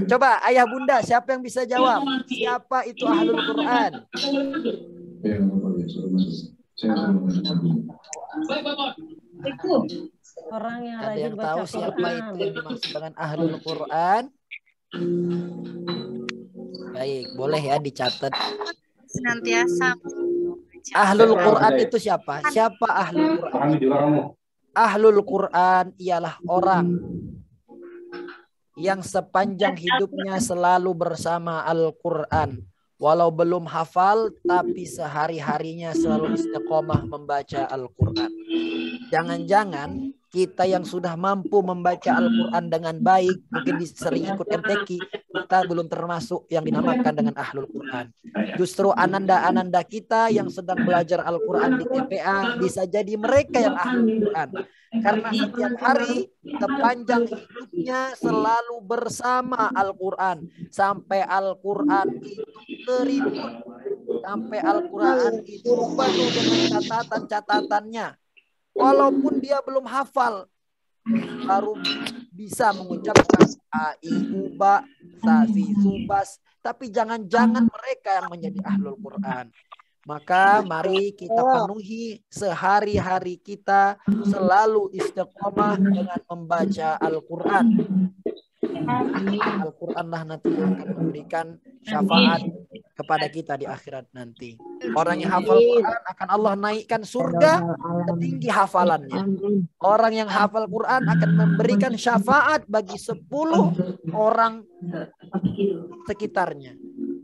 Speaker 2: Coba ayah bunda, siapa yang bisa jawab? Siapa itu ahlul Quran?
Speaker 10: Orang yang
Speaker 2: ada
Speaker 10: rajin
Speaker 2: yang
Speaker 10: baca
Speaker 2: tahu siapa
Speaker 10: Quran.
Speaker 2: itu yang dimaksud dengan ahlul Quran? Baik, boleh ya dicatat.
Speaker 11: Senantiasa.
Speaker 2: Ahlul Quran itu siapa? Siapa ahlul Quran? Ahlul Quran ialah orang yang sepanjang hidupnya selalu bersama Al-Quran. Walau belum hafal, tapi sehari-harinya selalu istiqomah membaca Al-Quran. Jangan-jangan kita yang sudah mampu membaca Al-Quran dengan baik, mungkin sering ikut MTQ, kita belum termasuk yang dinamakan dengan ahlul Quran. Justru ananda-ananda kita yang sedang belajar Al-Quran di TPA bisa jadi mereka yang ahlul Quran. Karena setiap hari sepanjang hidupnya selalu bersama Al-Quran. Sampai Al-Quran itu terhimpun. Sampai Al-Quran itu penuh dengan catatan-catatannya. Walaupun dia belum hafal, baru bisa mengucapkan A-I-U-Ba, Sa-Si, Subas. Tapi jangan-jangan mereka yang menjadi ahlul Quran. Maka mari kita penuhi sehari-hari kita selalu istiqomah dengan membaca Al-Quran. Al-Quran lah nanti akan memberikan syafaat kepada kita di akhirat nanti. Orang yang hafal Quran akan Allah naikkan surga setinggi hafalannya. Orang yang hafal Quran akan memberikan syafaat bagi 10 orang sekitarnya.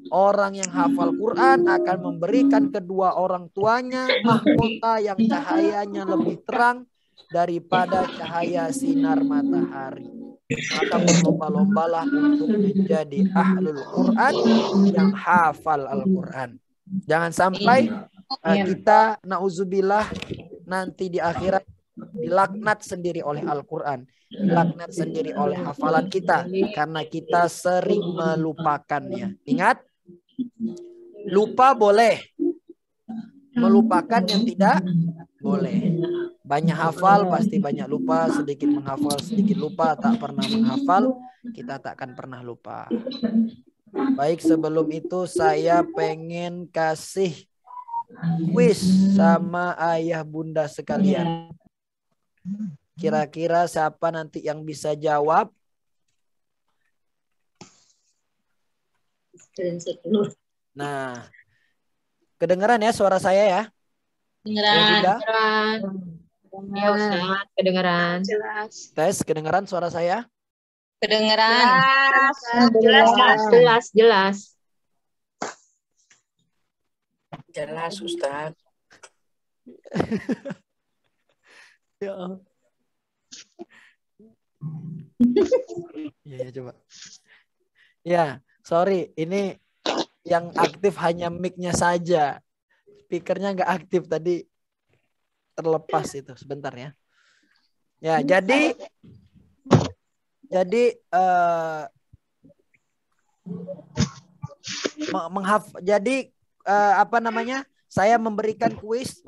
Speaker 2: Orang yang hafal Quran akan memberikan kedua orang tuanya mahkota yang cahayanya lebih terang daripada cahaya sinar matahari. Maka berlomba-lombalah untuk menjadi ahlul Quran yang hafal Al-Quran. Jangan sampai kita na'udzubillah nanti di akhirat dilaknat sendiri oleh Al-Quran, dilaknat sendiri oleh hafalan kita karena kita sering melupakannya. Ingat, lupa boleh, melupakan yang tidak boleh. Banyak hafal pasti banyak lupa, sedikit menghafal sedikit lupa, tak pernah menghafal kita tak akan pernah lupa. Baik, sebelum itu saya pengen kasih kuis sama ayah bunda sekalian. Kira-kira siapa nanti yang bisa jawab? Nah, kedengaran ya suara saya ya?
Speaker 8: Kedengeran. Ya Ustaz, kedengeran.
Speaker 4: Jelas.
Speaker 2: Tes, kedengaran suara saya?
Speaker 3: Kedengeran.
Speaker 8: Jelas.
Speaker 5: Jelas Ustaz.
Speaker 2: Ya. Ya, coba. Ya, sorry, ini yang aktif hanya mic-nya saja. Speakernya nggak aktif tadi, terlepas itu sebentar ya. Ya, jadi apa namanya? Saya memberikan kuis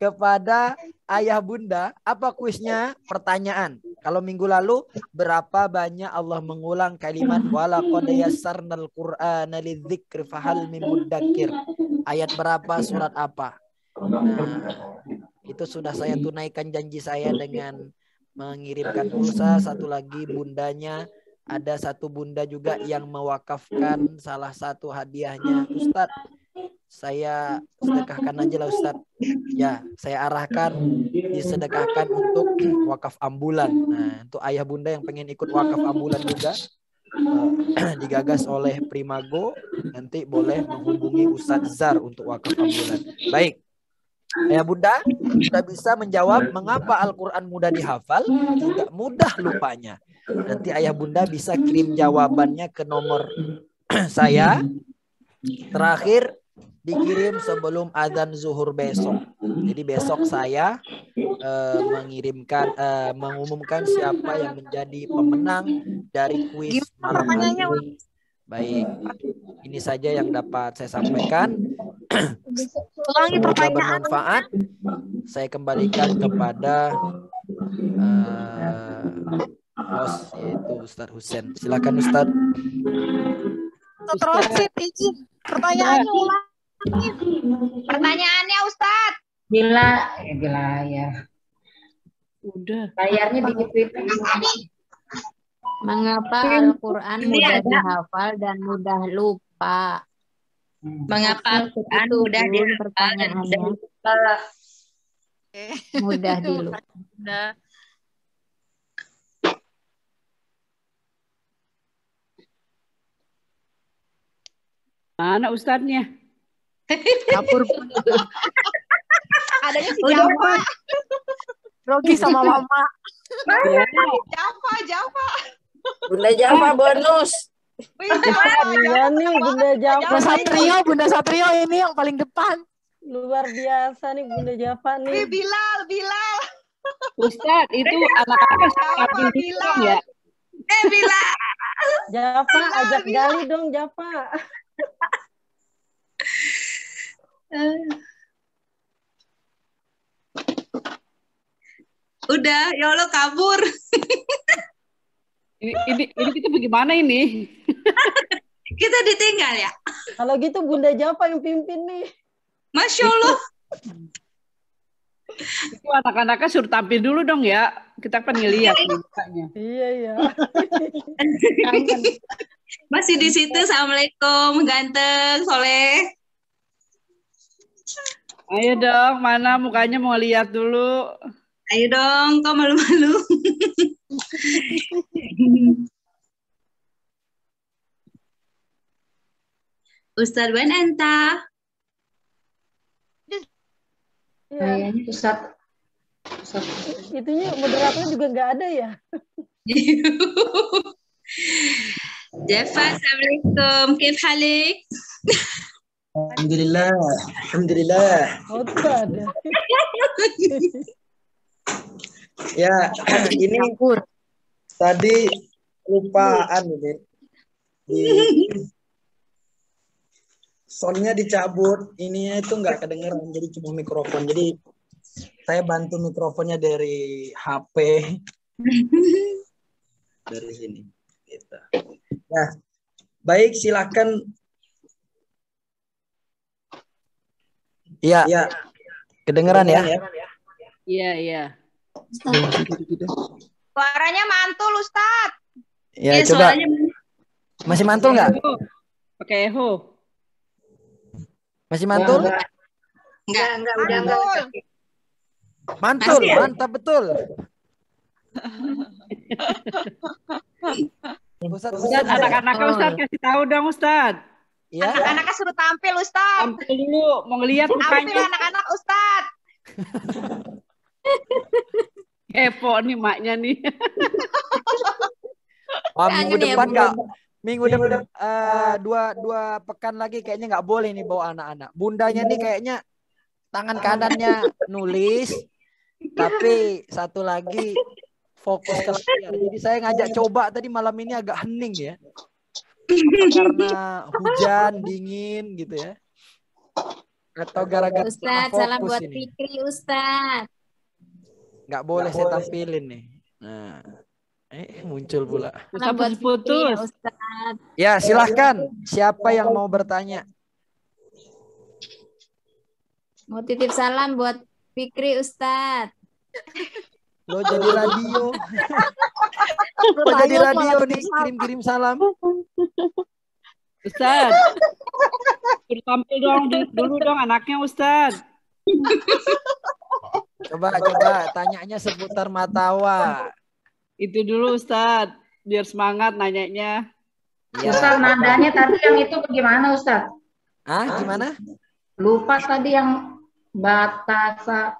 Speaker 2: kepada ayah bunda. Apa kuisnya? Pertanyaan. Kalau minggu lalu, berapa banyak Allah mengulang kalimat walaqad yassarnal qur'ana lidzikri fahal min muddakir? Ayat berapa, surat apa? Nah, itu sudah saya tunaikan janji saya dengan mengirimkan pulsa. Satu lagi bundanya, ada satu bunda juga yang mewakafkan salah satu hadiahnya. Ustadz, saya sedekahkan aja lah Ustadz. Ya, saya arahkan disedekahkan untuk wakaf ambulan. Nah, untuk ayah bunda yang pengen ikut wakaf ambulan juga, digagas oleh Primago, nanti boleh menghubungi Ustadz Zar untuk wakaf ambulan. Baik, ayah bunda sudah bisa menjawab mengapa Al-Quran mudah dihafal, juga mudah lupanya. Nanti ayah bunda bisa kirim jawabannya ke nomor saya. Terakhir dikirim sebelum azan zuhur besok. Jadi besok saya mengumumkan siapa yang menjadi pemenang dari kuis malam hari ini. Baik, ini saja yang dapat saya sampaikan. Semoga bermanfaat. Saya kembalikan kepada host, yaitu Ustadz Husen. Silakan Ustadz.
Speaker 9: Terus izin pertanyaannya ulang.
Speaker 4: Pertanyaannya Ustadz.
Speaker 8: Bila ya.
Speaker 9: Udah.
Speaker 8: Layarnya dikit.
Speaker 10: Mengapa Al-Quran mudah dihafal dan mudah lupa?
Speaker 3: Mengapa Al-Quran mudah dihafal dan mudah lupa?
Speaker 10: Mudah dilupa.
Speaker 9: Mana Ustadznya?
Speaker 5: Kapur.
Speaker 4: Adanya si Java.
Speaker 5: Rogi sama Mama.
Speaker 4: Java.
Speaker 5: Bunda Java bonus.
Speaker 7: Iya nih Bunda Java.
Speaker 5: Bunda Satrio ini yang paling depan.
Speaker 7: Luar biasa nih Bunda Java nih.
Speaker 4: Bilal.
Speaker 9: Ustadz, itu anak-anak sambil hitung ya.
Speaker 4: Bilal.
Speaker 7: Java, ajak gali dong Java.
Speaker 3: Udah, ya Allah kabur.
Speaker 9: Ini kita bagaimana ini?
Speaker 3: Kita ditinggal ya.
Speaker 7: Kalau gitu Bunda Java yang pimpin nih.
Speaker 3: Masya Allah.
Speaker 9: Itu anak-anaknya suruh tampil dulu dong ya. Kita kan ngeliat mukanya.
Speaker 7: Iya.
Speaker 3: Masih di situ. Assalamualaikum, ganteng, soleh.
Speaker 9: Ayo dong, mana mukanya mau lihat dulu.
Speaker 3: Ayo dong, kok malu-malu. Ustadz Wan Anta.
Speaker 8: Kayaknya Ustadz.
Speaker 7: Itunya moderatornya juga nggak ada ya?
Speaker 3: Jafa, assalamualaikum. Kif halik?
Speaker 12: Alhamdulillah. Alhamdulillah.
Speaker 7: Oh, tuh ada.
Speaker 12: Ya, ini tadi lupaan ini. Soundnya dicabut, ininya itu nggak kedengeran, jadi cuma mikrofon. Jadi saya bantu mikrofonnya dari HP. Dari sini. Gitu. Nah, baik, silakan.
Speaker 2: Iya.
Speaker 12: Ya.
Speaker 2: Kedengeran ya?
Speaker 9: Iya, iya.
Speaker 4: Suaranya mantul, Ustadz.
Speaker 2: Ya, coba.
Speaker 3: suaranya
Speaker 2: Masih mantul nggak?
Speaker 9: Pakai echo.
Speaker 2: Masih mantul?
Speaker 3: enggak,
Speaker 4: Udah mantul.
Speaker 2: Mantul,
Speaker 3: Masih ya?
Speaker 2: mantap betul. Ustadz,
Speaker 9: Ustadz, anak-anaknya Ustadz kasih tahu dong Ustadz.
Speaker 2: Ya.
Speaker 4: Anak-anaknya suruh tampil, Ustadz.
Speaker 9: Tampil dulu, mau ngeliat
Speaker 4: Tampil
Speaker 9: mukanya.
Speaker 4: anak-anak, Ustadz.
Speaker 9: Kepo nih maknya nih.
Speaker 2: Wah, minggu
Speaker 10: Kangen ya,
Speaker 2: depan
Speaker 10: Bu.
Speaker 2: nggak? Minggu depan dua pekan lagi kayaknya nggak boleh nih bawa anak-anak. Bundanya nih kayaknya tangan kanannya nulis, tapi satu lagi fokus ke layar. Jadi saya ngajak coba tadi malam ini agak hening ya. Apa karena hujan, dingin gitu ya. Atau gara-gara
Speaker 10: Ustadz,
Speaker 2: fokus
Speaker 10: salam buat
Speaker 2: ini.
Speaker 10: Fikri, Ustadz.
Speaker 2: Nggak boleh saya tampilin nih. Nah, muncul pula.
Speaker 10: Salam buat Fikri,
Speaker 9: putus.
Speaker 10: Ustadz.
Speaker 2: Ya, silahkan. Siapa yang mau bertanya?
Speaker 10: Mau titip salam buat Fikri, Ustadz.
Speaker 2: Lo jadi radio. Lo jadi radio nih, kirim-kirim salam.
Speaker 9: Ustadz. Suruh tampil dulu dong anaknya Ustadz.
Speaker 2: Coba tanyanya seputar matawa.
Speaker 9: Itu dulu Ustadz, biar semangat nanyanya.
Speaker 2: Ya.
Speaker 8: Ustadz, nadanya tadi yang itu bagaimana Ustadz?
Speaker 2: Ah, gimana?
Speaker 8: Lupa tadi yang batasa.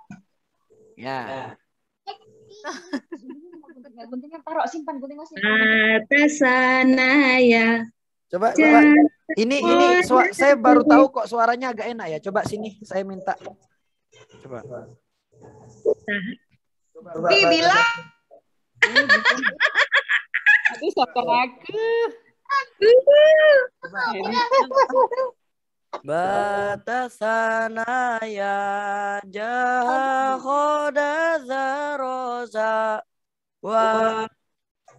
Speaker 2: Ya.
Speaker 8: Guntingnya taruh, simpan guntingnya
Speaker 3: Atasana ya.
Speaker 2: Coba. Ini saya baru tahu kok suaranya agak enak ya. Coba sini, saya minta. Coba.
Speaker 4: Bilang.
Speaker 9: Itu sabar aku.
Speaker 2: Batasana ya jahoda zaroza wa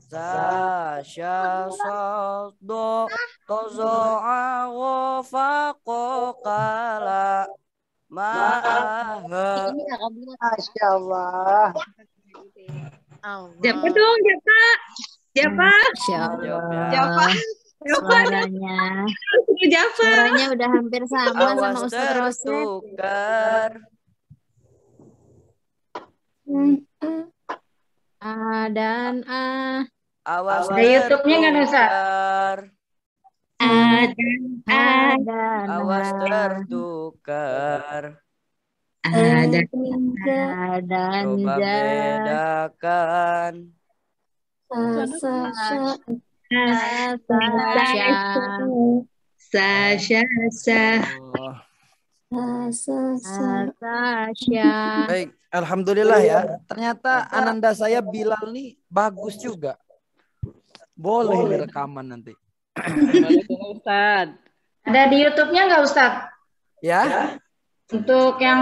Speaker 2: zasya saldo tozo'a wa faqokala ma'aha.
Speaker 5: Masya Allah.
Speaker 3: Siapa dong, Jafa? Jafa?
Speaker 10: Masya Allah.
Speaker 3: Jafa.
Speaker 10: Suaranya.
Speaker 3: Jafa.
Speaker 10: Suaranya udah hampir sama sama Ustadz Roset.
Speaker 2: Tertukar.
Speaker 10: A dan A.
Speaker 2: Awas
Speaker 8: Ada YouTube-nya nggak, Nusa?
Speaker 10: A dan
Speaker 2: Awas
Speaker 10: A.
Speaker 2: tertukar.
Speaker 10: A dan
Speaker 2: Coba
Speaker 10: Ja.
Speaker 2: bedakan.
Speaker 3: Sasha.
Speaker 2: Baik, alhamdulillah ya. Ternyata ananda saya Bilal nih bagus juga. Boleh ini rekaman nanti.
Speaker 9: Ustadz.
Speaker 8: Ada di YouTube-nya nggak Ustadz?
Speaker 2: Ya.
Speaker 8: Untuk yang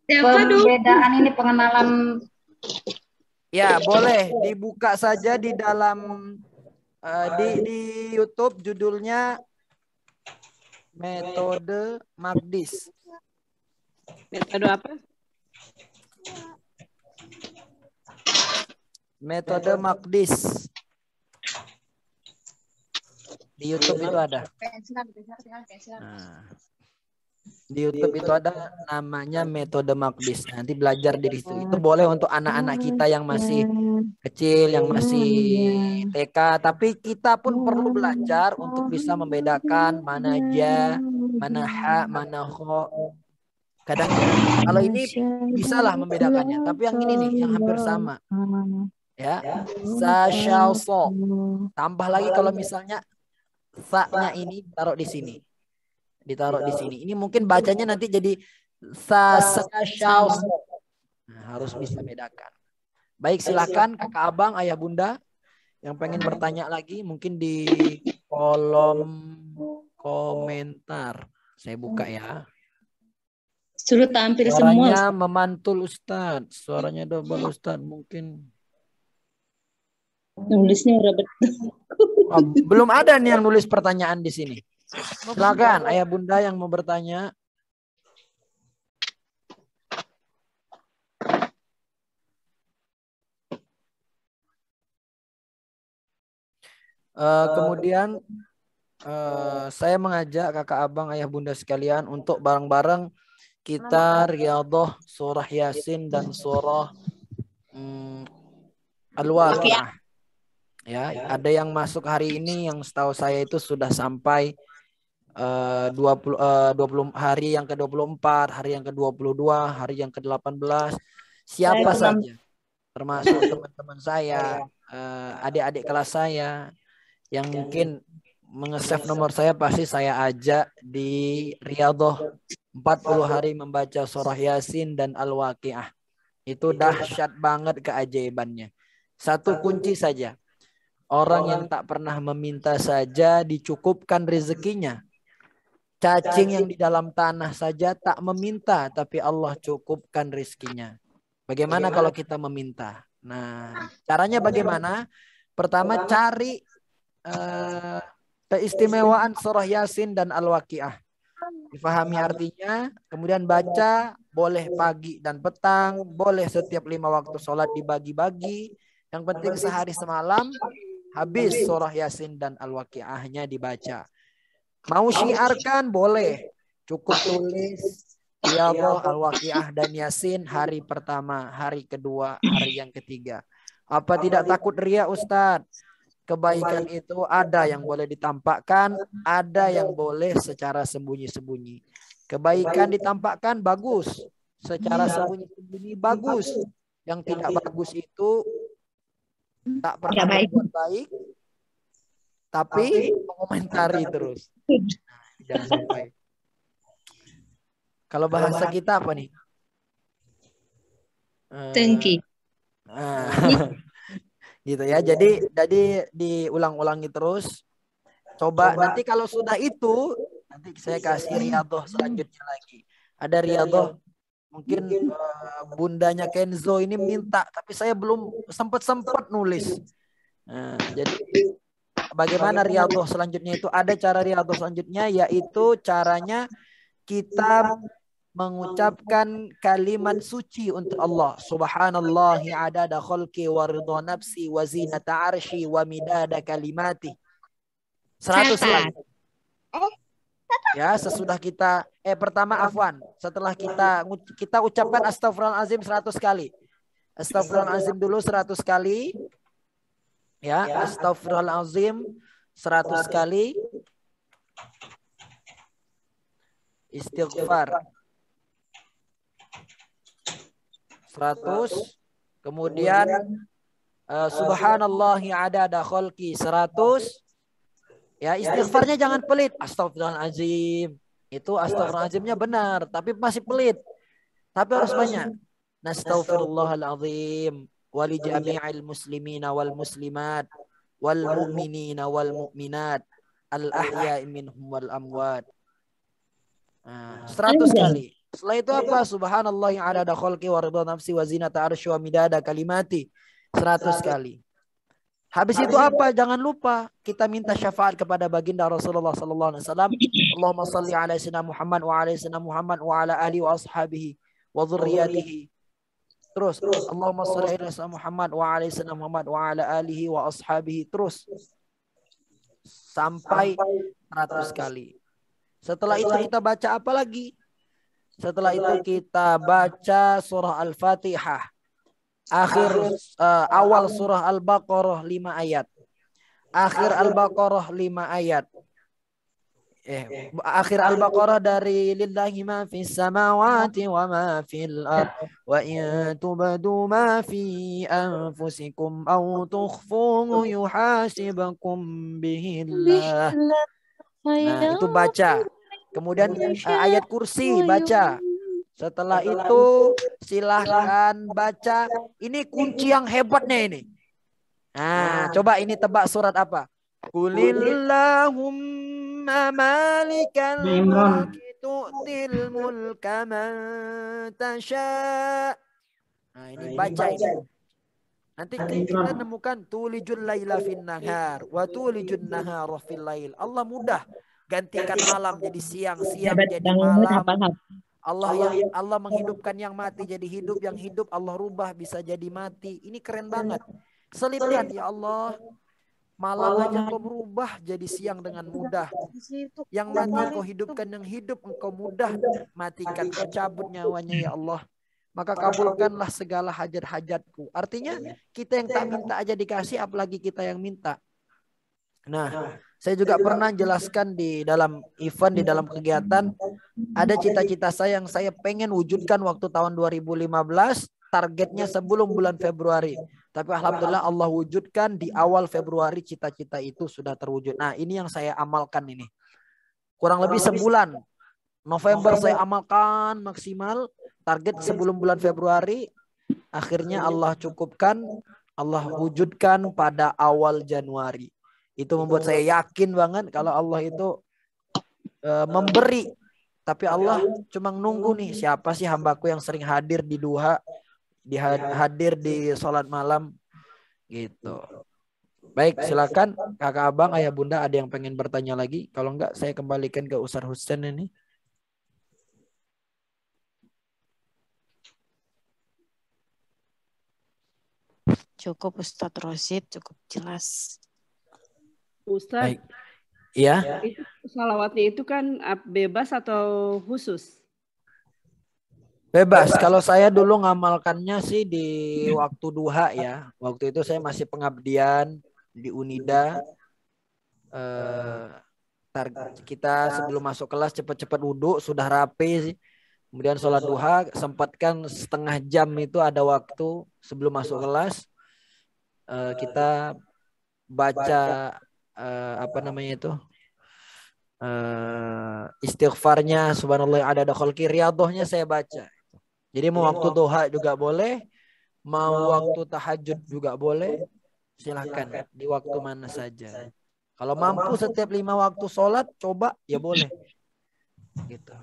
Speaker 8: perbedaan ini pengenalan.
Speaker 2: Ya, boleh dibuka saja di dalam di YouTube judulnya Metode Magdis.
Speaker 9: Metode apa?
Speaker 2: Metode Magdis. Di YouTube itu ada. Nah, di YouTube itu ada namanya metode Maqdis. Nanti belajar dari situ. Itu boleh untuk anak-anak kita yang masih kecil, yang masih TK. Tapi kita pun perlu belajar untuk bisa membedakan mana ja, mana ha, mana kho. Kadang kalau ini bisalah membedakannya. Tapi yang ini nih, yang hampir sama. Ya, sa, shall, so. Tambah lagi kalau misalnya sa-nya ini taruh di sini. Ditaruh di sini. Ini mungkin bacanya nanti jadi sa, shall, so. Nah, harus bisa bedakan. Baik, silakan kakak abang, ayah bunda yang pengen bertanya lagi mungkin di kolom komentar. Saya buka ya.
Speaker 3: Suruh tampil
Speaker 2: Suaranya
Speaker 3: semua.
Speaker 2: memantul Ustadz. Suaranya double Ustadz mungkin.
Speaker 3: Nulisnya udah betul.
Speaker 2: Oh, belum ada nih yang nulis pertanyaan di sini. Silakan ayah bunda yang mau bertanya. Kemudian saya mengajak kakak abang ayah bunda sekalian untuk bareng-bareng kita riyadhah surah Yasin dan surah Al-Waqiah. Ya, ada yang masuk hari ini yang setahu saya itu sudah sampai 20 hari yang ke-24, hari yang ke-22, hari yang ke-18. Siapa saja termasuk teman-teman saya, adik-adik kelas saya yang mungkin mengesave nomor saya, pasti saya ajak di riyadhah 40 hari membaca surah Yasin dan Al-Waqiah. Itu dahsyat banget keajaibannya. Satu kunci saja. Orang yang tak pernah meminta saja dicukupkan rezekinya. Cacing yang di dalam tanah saja tak meminta, tapi Allah cukupkan rezekinya. Bagaimana kalau kita meminta? Nah, caranya bagaimana? Pertama, cari keistimewaan surah Yasin dan Al-Waqiah. Difahami artinya, kemudian baca, boleh pagi dan petang, boleh setiap 5 waktu sholat dibagi-bagi. Yang penting sehari semalam habis surah Yasin dan Al-Waqiahnya dibaca. Mau syiarkan boleh. Cukup tulis riyadhah, Al-Waqiah dan Yasin hari pertama, hari kedua, hari yang ketiga. Apa tidak takut riya Ustadz? Kebaikan itu ada yang boleh ditampakkan, ada yang boleh secara sembunyi-sembunyi. Kebaikan ditampakkan bagus, secara sembunyi-sembunyi bagus. Yang tidak bagus itu tak pernah berbuat baik, tapi mengomentari terus. Nah, jangan sampai. Kalau bahasa kita apa nih?
Speaker 3: Tengki.
Speaker 2: Gitu ya. Jadi diulang-ulangi terus. Coba nanti kalau sudah itu, nanti saya kasih riyadhah selanjutnya lagi. Ada riyadhah mungkin bundanya Kenzo ini minta, tapi saya belum sempat nulis. Nah, jadi bagaimana riyadhah selanjutnya itu? Ada cara riyadhah selanjutnya, yaitu caranya kita mengucapkan kalimat suci untuk Allah. Subhanallahi adada khalqi wa ridha nafsi wa zinata arsy wa midada kalimati. 100 kali. Ya, sesudah kita pertama afwan, setelah kita ucapkan astagfirullahalazim 100 kali. Astagfirullahalazim dulu 100 kali. Ya, astagfirullahalazim 100 kali. Istighfar 100. Kemudian subhanallahi adada khalqi 100. Ya, istighfarnya jangan pelit. Astagfirullahalazim. Itu astagfirullahalazimnya benar, tapi masih pelit. Tapi harus banyak. Nastaghfirullahalazim wa li jami'il muslimina wal muslimat wal mu'minina wal mu'minat al ahya'i minhum wal amwat. 100 kali. Setelah itu apa? Subhanallah yang adada khalqi wa ridha nafsi wa zinata arsy wa midada kalimati. 100 kali. Habis itu apa? Jangan lupa kita minta syafaat kepada baginda Rasulullah sallallahu alaihi wasallam. Allahumma shalli ala sayyidina Muhammad wa ala sayyidina Muhammad wa ala alihi wa ashabihi wa dzurriyyatihi. Terus Allahumma shalli ala sayyidina Muhammad wa ala sayyidina Muhammad wa ala alihi wa ashabihi. Terus sampai 100 kali. Setelah itu kita baca apa lagi? Setelah itu kita baca surah Al-Fatihah. Awal surah Al-Baqarah 5 ayat. Akhir Al-Baqarah 5 ayat. Akhir Al-Baqarah dari lillahi ma fis samawati wa ma fil ard wa in tubdu ma fi anfusikum aw tukhfuhu yuhasibakum bihillah. Nah, itu baca. Kemudian ayat kursi baca. Setelah itu silahkan baca. Ini kunci yang hebatnya ini. Nah, coba ini tebak surat apa? Qulillahumma malikal mulki tu'til mulka man tasha. Nah, ini baca ini. Nanti kita nemukan tulijul laila fin nahar wa tulijun nahara fil lail. Allah mudah gantikan malam jadi siang, siang jadi malam. Allah menghidupkan yang mati jadi hidup, yang hidup Allah rubah bisa jadi mati. Ini keren banget. Selipkan ya Allah. Malam aja kau berubah jadi siang dengan mudah. Yang mati kau hidupkan, yang hidup engkau mudah matikan. Kau cabut nyawanya ya Allah. Maka kabulkanlah segala hajat-hajatku. Artinya kita yang tak minta aja dikasih, apalagi kita yang minta. Nah, saya juga pernah jelaskan di dalam event, di dalam kegiatan, ada cita-cita saya yang saya pengen wujudkan waktu tahun 2015, targetnya sebelum bulan Februari. Tapi alhamdulillah Allah wujudkan di awal Februari, cita-cita itu sudah terwujud. Nah, ini yang saya amalkan ini. Kurang lebih sebulan. November saya amalkan maksimal, target sebelum bulan Februari. Akhirnya Allah cukupkan, Allah wujudkan pada awal Januari. Itu membuat saya yakin banget kalau Allah itu memberi. Tapi Allah cuma nunggu nih, siapa sih hambaku yang sering hadir di duha, hadir di sholat malam gitu. Baik, silakan kakak abang, ayah bunda, ada yang pengen bertanya lagi? Kalau enggak saya kembalikan ke Ustaz Husain ini.
Speaker 10: Cukup Ustadz Rosid, cukup jelas.
Speaker 9: Ustadz,
Speaker 2: iya.
Speaker 9: Itu salawatnya itu kan bebas atau khusus?
Speaker 2: Bebas. Kalau saya dulu ngamalkannya sih di waktu duha ya. Waktu itu saya masih pengabdian di Unida. Kita sebelum masuk kelas cepat-cepat wudhu, sudah rapi sih. Kemudian sholat duha, sempatkan setengah jam itu ada waktu sebelum masuk kelas. Kita baca istighfarnya subhanallah ada khalqi, riyadhahnya saya baca. Jadi mau waktu duha juga boleh, mau waktu tahajud juga boleh, silahkan di waktu mana saja. Kalau mampu setiap 5 waktu sholat, coba ya boleh. Gitu.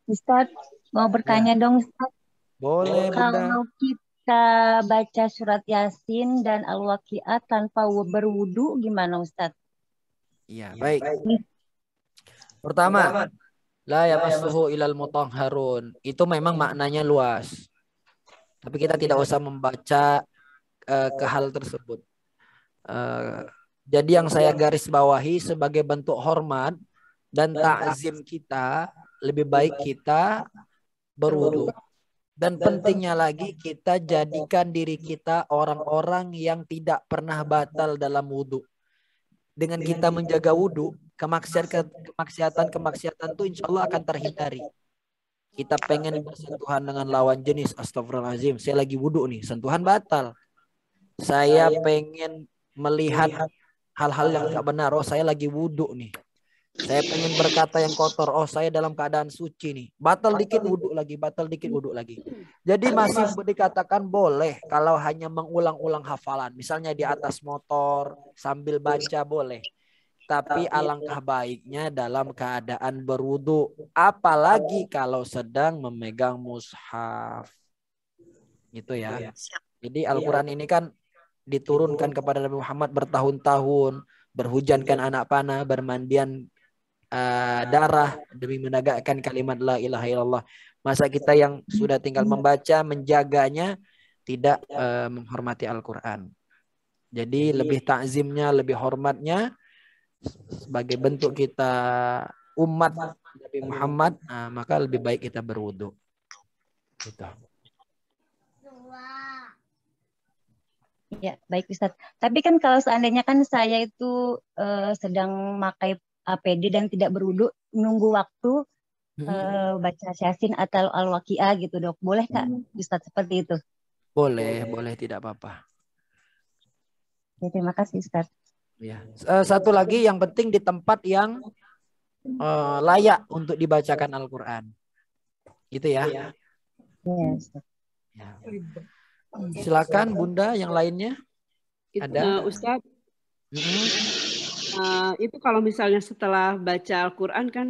Speaker 3: Ustadz, mau bertanya dong Ustadz.
Speaker 2: Boleh, Bunda.
Speaker 3: Kalau kita baca surat Yasin dan Al-Waqiah tanpa berwudu gimana Ustadz?
Speaker 2: Iya, baik. Pertama, la yamassuhu ilal mutahharun. Itu memang maknanya luas. Tapi kita tidak usah membaca ke hal tersebut. Jadi yang saya garis bawahi sebagai bentuk hormat dan takzim kita, lebih baik kita berwudu. Dan pentingnya lagi kita jadikan diri kita orang-orang yang tidak pernah batal dalam wudu. Dengan kita menjaga wudu, kemaksiatan itu insya Allah akan terhindari. Kita pengen bersentuhan dengan lawan jenis, astagfirullahaladzim, saya lagi wudu nih, sentuhan batal. Saya pengen melihat hal-hal yang tidak benar, oh saya lagi wudu nih. Saya pengen berkata yang kotor, oh saya dalam keadaan suci nih. Batal dikit wudu lagi, batal dikit wudu lagi. Jadi masih dikatakan boleh kalau hanya mengulang-ulang hafalan. Misalnya di atas motor sambil baca boleh. Tapi alangkah baiknya dalam keadaan berwudu. Apalagi kalau sedang memegang mushaf. Gitu ya. Jadi Al-Quran ini kan diturunkan kepada Nabi Muhammad bertahun-tahun. Berhujankan anak panah, bermandian darah demi menegakkan kalimat la ilaha illallah. Masa kita yang sudah tinggal membaca, menjaganya, tidak menghormati Al-Quran. Jadi lebih takzimnya, lebih hormatnya sebagai bentuk kita umat Nabi Muhammad, maka lebih baik kita berwudu. Gitu.
Speaker 3: Ya, baik Ustadz. Tapi kan kalau seandainya kan saya itu sedang memakai APD dan tidak berwudu, nunggu waktu baca Yasin atau Al-Waqiah gitu, Dok. Boleh Kak Ustadz seperti itu?
Speaker 2: Boleh, tidak apa-apa.
Speaker 3: Ya, terima kasih Ustadz.
Speaker 2: Ya. Satu lagi yang penting di tempat yang layak untuk dibacakan Al-Quran. Gitu ya.
Speaker 3: Ya, Ustadz.
Speaker 2: Ya. Silakan Bunda yang lainnya. Ada?
Speaker 9: Ustadz, itu kalau misalnya setelah baca Al-Quran kan,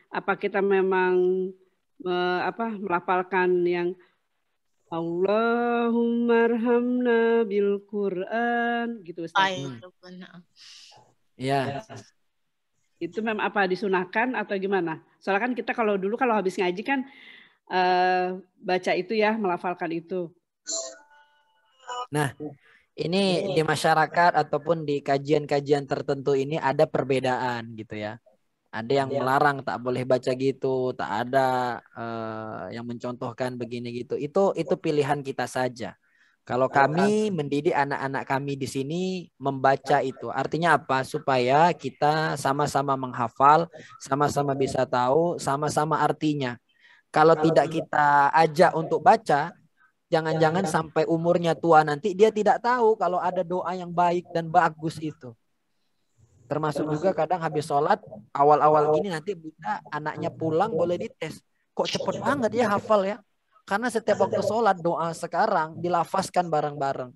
Speaker 9: apa kita memang melafalkan yang Allahumma arhamna bil Quran gitu Ustaz.
Speaker 2: Ya.
Speaker 9: Itu memang apa disunahkan atau gimana? Soalnya kan kita kalau dulu kalau habis ngaji kan baca itu ya, melafalkan itu.
Speaker 2: Nah, ini di masyarakat ataupun di kajian-kajian tertentu ini ada perbedaan gitu ya. Ada yang melarang tak boleh baca gitu, tak ada yang mencontohkan begini gitu. Itu pilihan kita saja. Kalau kami mendidik anak-anak kami di sini membaca itu, artinya apa? Supaya kita sama-sama menghafal, sama-sama bisa tahu, sama-sama artinya. Kalau tidak kita ajak untuk baca, jangan-jangan sampai umurnya tua nanti dia tidak tahu kalau ada doa yang baik dan bagus itu. Termasuk juga kadang habis sholat, awal-awal gini nanti Bunda anaknya pulang boleh dites. Kok cepet banget ya hafal ya? Karena setiap waktu sholat doa sekarang dilafazkan bareng-bareng.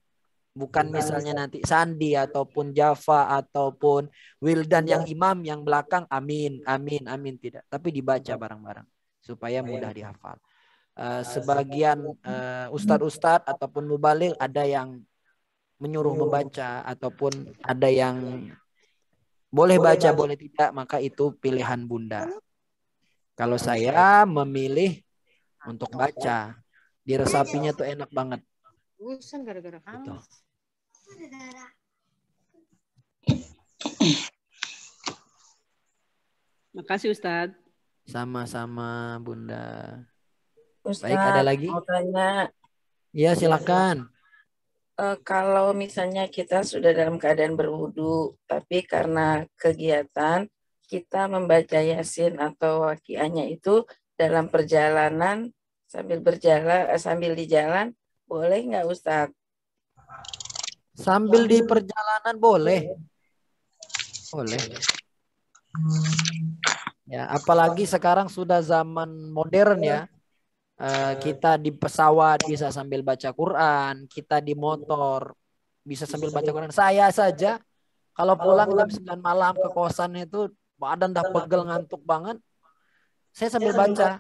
Speaker 2: Bukan misalnya nanti sandi ataupun Java ataupun Wildan yang imam yang belakang amin, amin, amin. Tidak. Tapi dibaca bareng-bareng supaya mudah dihafal. Sebagian ustadz-ustadz ataupun mubaligh ada yang menyuruh membaca ataupun ada yang boleh baca, boleh tidak, maka itu pilihan Bunda. Kalau saya memilih untuk baca, diresapinya tuh enak banget.
Speaker 11: Bosan gara-gara kamu.
Speaker 9: Makasih Ustadz.
Speaker 2: Sama-sama Bunda.
Speaker 13: Ustadz,
Speaker 2: Baik, ada lagi?
Speaker 13: mau tanya.
Speaker 2: Ya, silakan.
Speaker 13: Kalau misalnya kita sudah dalam keadaan berwudu, tapi karena kegiatan kita membaca Yasin atau Waqiahnya itu dalam perjalanan sambil di jalan, boleh nggak Ustadz?
Speaker 2: Sambil di perjalanan boleh. Boleh. Ya, apalagi sekarang sudah zaman modern ya. Kita di pesawat bisa sambil baca Quran, kita di motor bisa sambil baca Quran. Saya saja kalau pulang jam 9 malam ke kosan itu badan dah pegel ngantuk banget, saya sambil baca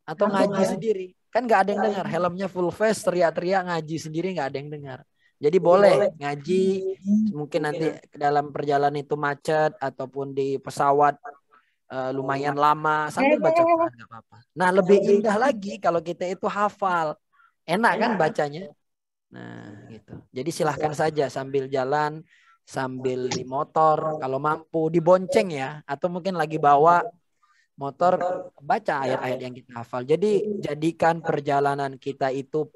Speaker 2: atau ngaji sendiri. Kan nggak ada yang dengar, helmnya full face, teriak-teriak ngaji sendiri nggak ada yang dengar. Jadi boleh ngaji, mungkin nanti dalam perjalanan itu macet ataupun di pesawat lumayan lama sambil baca Quran nggak apa-apa. Nah lebih indah lagi kalau kita itu hafal, enak kan bacanya. Nah gitu. Jadi silahkan saja sambil jalan, sambil di motor, kalau mampu dibonceng ya, atau mungkin lagi bawa motor baca ayat-ayat yang kita hafal. Jadi jadikan perjalanan kita itu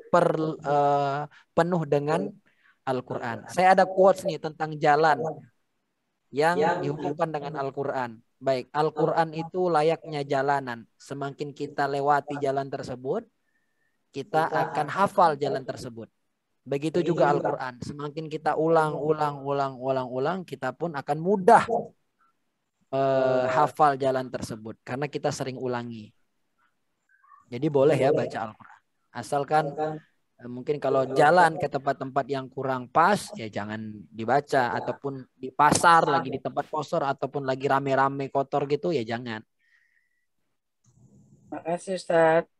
Speaker 2: penuh dengan Al-Quran. Saya ada quotes nih tentang jalan yang dihubungkan dengan Al-Quran. Baik, Al-Quran itu layaknya jalanan. Semakin kita lewati jalan tersebut, kita akan hafal jalan tersebut. Begitu juga Al-Quran. Semakin kita ulang, kita pun akan mudah hafal jalan tersebut. Karena kita sering ulangi. Jadi boleh ya baca Al-Quran. Asalkan mungkin kalau jalan ke tempat-tempat yang kurang pas, ya jangan dibaca. Ataupun di pasar, lagi di tempat kosor, ataupun lagi rame-rame kotor gitu, ya jangan.
Speaker 13: Makasih Ustadz.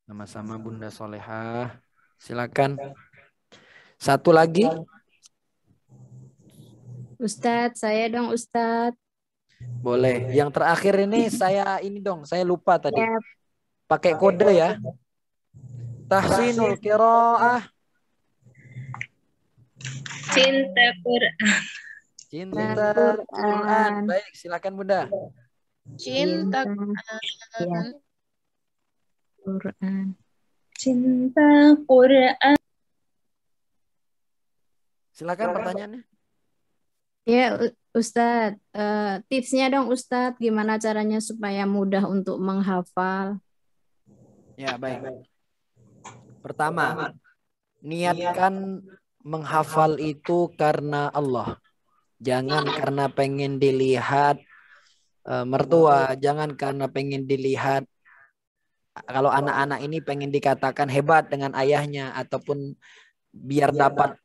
Speaker 2: Sama-sama Bunda Solehah. Silakan. Satu lagi.
Speaker 10: Ustadz, saya dong Ustadz.
Speaker 2: Boleh. Yang terakhir ini saya lupa tadi. Pakai kode ya. Tahsinul qiraah.
Speaker 8: Cinta Quran.
Speaker 2: Cinta Quran. Baik, silakan Bunda.
Speaker 11: Cinta
Speaker 10: Ya. Quran.
Speaker 3: Cinta Quran.
Speaker 2: Silakan pertanyaannya.
Speaker 10: Ya, Ustadz, tipsnya dong Ustadz, gimana caranya supaya mudah untuk menghafal?
Speaker 2: Ya, baik. Pertama, niatkan menghafal itu karena Allah. Jangan karena pengen dilihat mertua, jangan karena pengen dilihat kalau anak-anak ini pengen dikatakan hebat dengan ayahnya ataupun biar dapat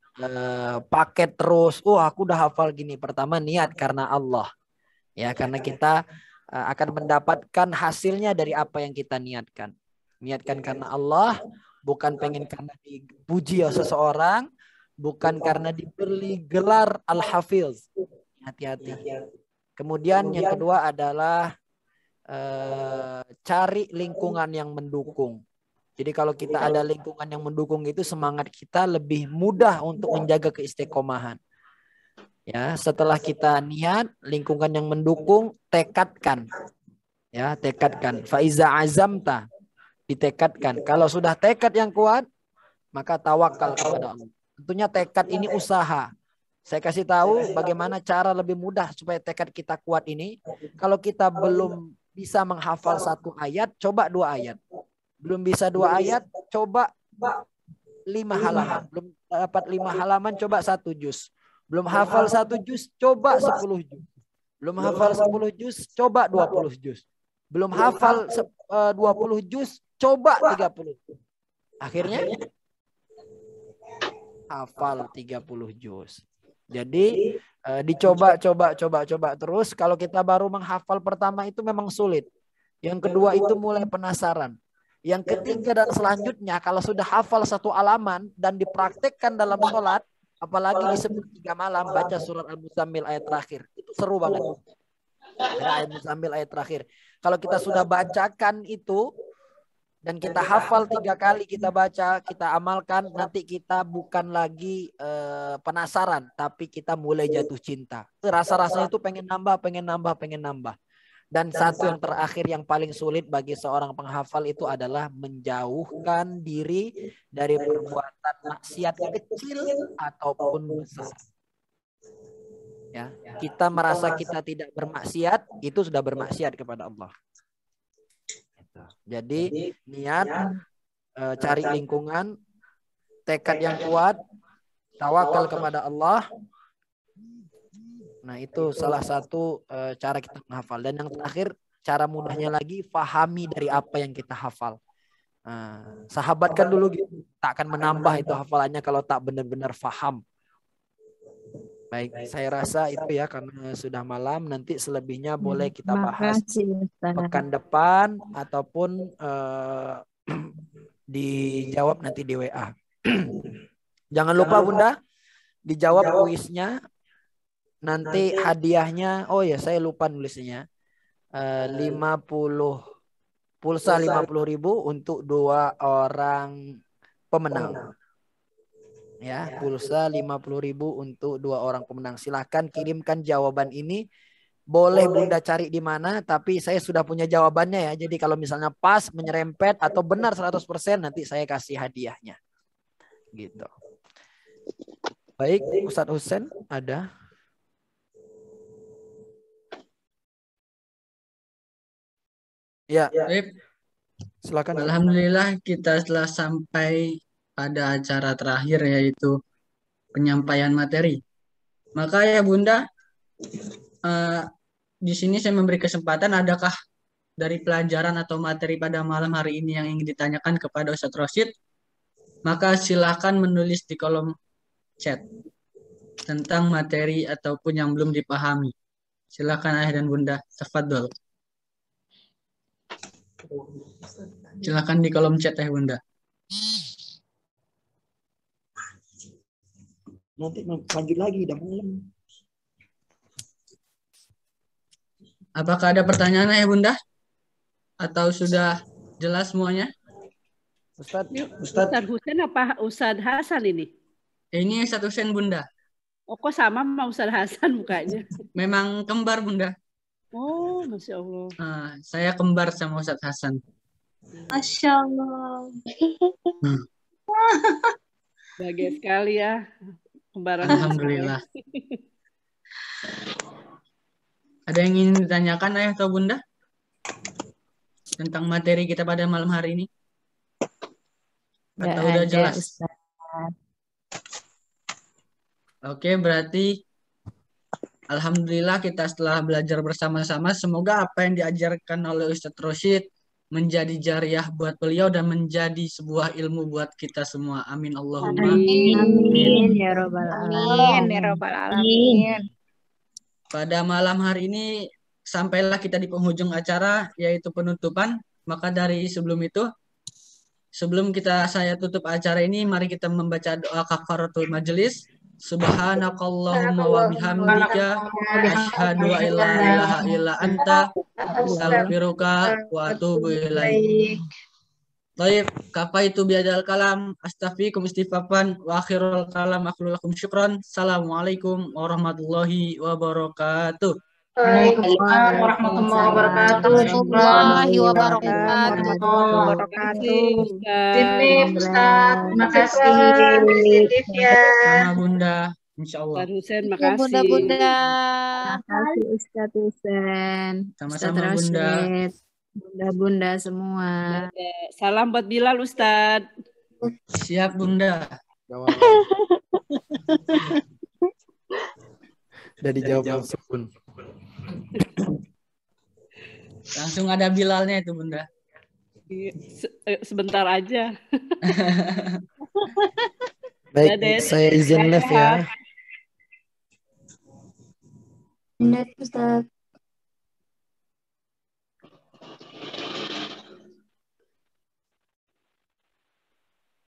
Speaker 2: paket terus. Aku udah hafal gini. Pertama niat karena Allah. Ya, karena kita akan mendapatkan hasilnya dari apa yang kita niatkan. Niatkan karena Allah, bukan pengen karena dipuji oleh seseorang, bukan karena diberi gelar Al-Hafiz. Hati-hati. Kemudian yang kedua adalah cari lingkungan yang mendukung. Jadi kalau kita ada lingkungan yang mendukung itu semangat kita lebih mudah untuk menjaga keistiqomahan. Ya, setelah kita niat, lingkungan yang mendukung, tekadkan. Ya, tekadkan. Faiza azamta, ditekadkan. Kalau sudah tekad yang kuat, maka tawakal kepada Allah. Tentunya tekad ini usaha. Saya kasih tahu bagaimana cara lebih mudah supaya tekad kita kuat ini. Kalau kita belum bisa menghafal 1 ayat, coba 2 ayat. Belum bisa 2 ayat, coba 5 halaman. Belum dapat 5 halaman, coba 1 juz. Belum hafal 1 juz, coba 10 juz. Belum hafal 10 juz, coba 20 juz. Belum hafal 20 juz, coba 30 juz. Akhirnya hafal 30 juz. Jadi dicoba terus. Kalau kita baru menghafal pertama itu memang sulit. Yang kedua itu mulai penasaran. Yang ketiga dan selanjutnya kalau sudah hafal 1 halaman dan dipraktekkan dalam sholat, apalagi di sepertiga malam baca surat Al-Muzammil ayat terakhir. Itu seru banget. Ayat Muzammil ayat terakhir. Kalau kita sudah bacakan itu dan kita hafal 3 kali, kita baca, kita amalkan, nanti kita bukan lagi penasaran, tapi kita mulai jatuh cinta. Rasa-rasanya itu pengen nambah. Dan satu yang terakhir yang paling sulit bagi seorang penghafal itu adalah menjauhkan diri dari perbuatan maksiat kecil ataupun besar. Ya, kita merasa kita tidak bermaksiat, itu sudah bermaksiat kepada Allah. Jadi niat, cari lingkungan, tekad yang kuat, tawakal kepada Allah. Nah, itu salah satu cara kita menghafal. Dan yang terakhir, cara mudahnya lagi, fahami dari apa yang kita hafal. Sahabat kan dulu gitu, tak akan menambah itu hafalannya kalau tak benar-benar faham. Baik, saya rasa itu ya karena sudah malam. Nanti selebihnya boleh kita bahas pekan depan ataupun dijawab nanti di WA. Jangan lupa Bunda, dijawab kuisnya. Nanti hadiahnya, oh ya saya lupa nulisnya, 50 pulsa 50.000 untuk 2 orang pemenang. Ya, pulsa 50.000 untuk 2 orang pemenang. Silahkan kirimkan jawaban ini. Boleh Bunda cari di mana, tapi saya sudah punya jawabannya ya. Jadi kalau misalnya pas, menyerempet atau benar 100%, nanti saya kasih hadiahnya. Gitu. Baik, Ustadz Husen ada? Ya, silakan.
Speaker 1: Alhamdulillah kita telah sampai pada acara terakhir yaitu penyampaian materi. Maka ya Bunda, di sini saya memberi kesempatan, adakah dari pelajaran atau materi pada malam hari ini yang ingin ditanyakan kepada Ustadz Rosyid? Maka silakan menulis di kolom chat tentang materi ataupun yang belum dipahami. Silakan Ayah dan Bunda, tafadhol. Silakan di kolom chat ya Bunda.
Speaker 12: Nanti lanjut lagi udah malam.
Speaker 1: Apakah ada pertanyaan ya Bunda? Atau sudah jelas semuanya?
Speaker 9: Ustadz Husen apa Ustadz Hasan ini?
Speaker 1: Ini Ustadz Husen Bunda.
Speaker 9: Oh, kok sama sama Ustaz Hasan mukanya?
Speaker 1: Memang kembar Bunda.
Speaker 9: Oh, Masya Allah.
Speaker 1: Saya kembar sama Ustaz Hasan.
Speaker 11: Masya Allah.
Speaker 9: Bahagia sekali ya. Kembaran.
Speaker 1: Alhamdulillah. Ada yang ingin ditanyakan Ayah atau Bunda? Tentang materi kita pada malam hari ini? Atau udah jelas?
Speaker 10: Ustaz.
Speaker 1: Oke, berarti alhamdulillah kita setelah belajar bersama-sama, semoga apa yang diajarkan oleh Ustadz Rosyid menjadi jariah buat beliau dan menjadi sebuah ilmu buat kita semua. Amin Allahumma.
Speaker 10: Amin ya robbal
Speaker 11: Amin ya Rabbal Alamin.
Speaker 1: Pada malam hari ini sampailah kita di penghujung acara, yaitu penutupan. Maka dari sebelum itu, sebelum saya tutup acara ini, mari kita membaca doa kafaratul majelis. Subhanakallahumma wa bihamdika asyhadu an la ilaha illa anta astaghfiruka wa atubu ilaik. Baik, kafaitu biadal kalam astaghfirukum istighfafan wa akhirul kalam akhlullakum syukran. Assalamualaikum warahmatullahi wabarakatuh.
Speaker 8: Waalaikumsalam warahmatullahi wabarakatuh. Titip Ustaz, terima kasih. Titip ya.
Speaker 1: Sama Bunda, insya Allah.
Speaker 9: Husen,
Speaker 10: Ya,
Speaker 9: makasih.
Speaker 10: Bunda-bunda. Makasih Ustadz Husen.
Speaker 1: Sama-sama Bunda.
Speaker 10: Bunda-bunda semua.
Speaker 9: Salam buat Bilal Ustaz.
Speaker 1: Siap Bunda.
Speaker 2: Udah dijawab langsung, Bun.
Speaker 1: Langsung ada Bilalnya itu Bunda.
Speaker 9: Sebentar aja.
Speaker 2: Baik,
Speaker 9: Dadah.
Speaker 2: saya izin live ya.
Speaker 10: Benar Ustadz.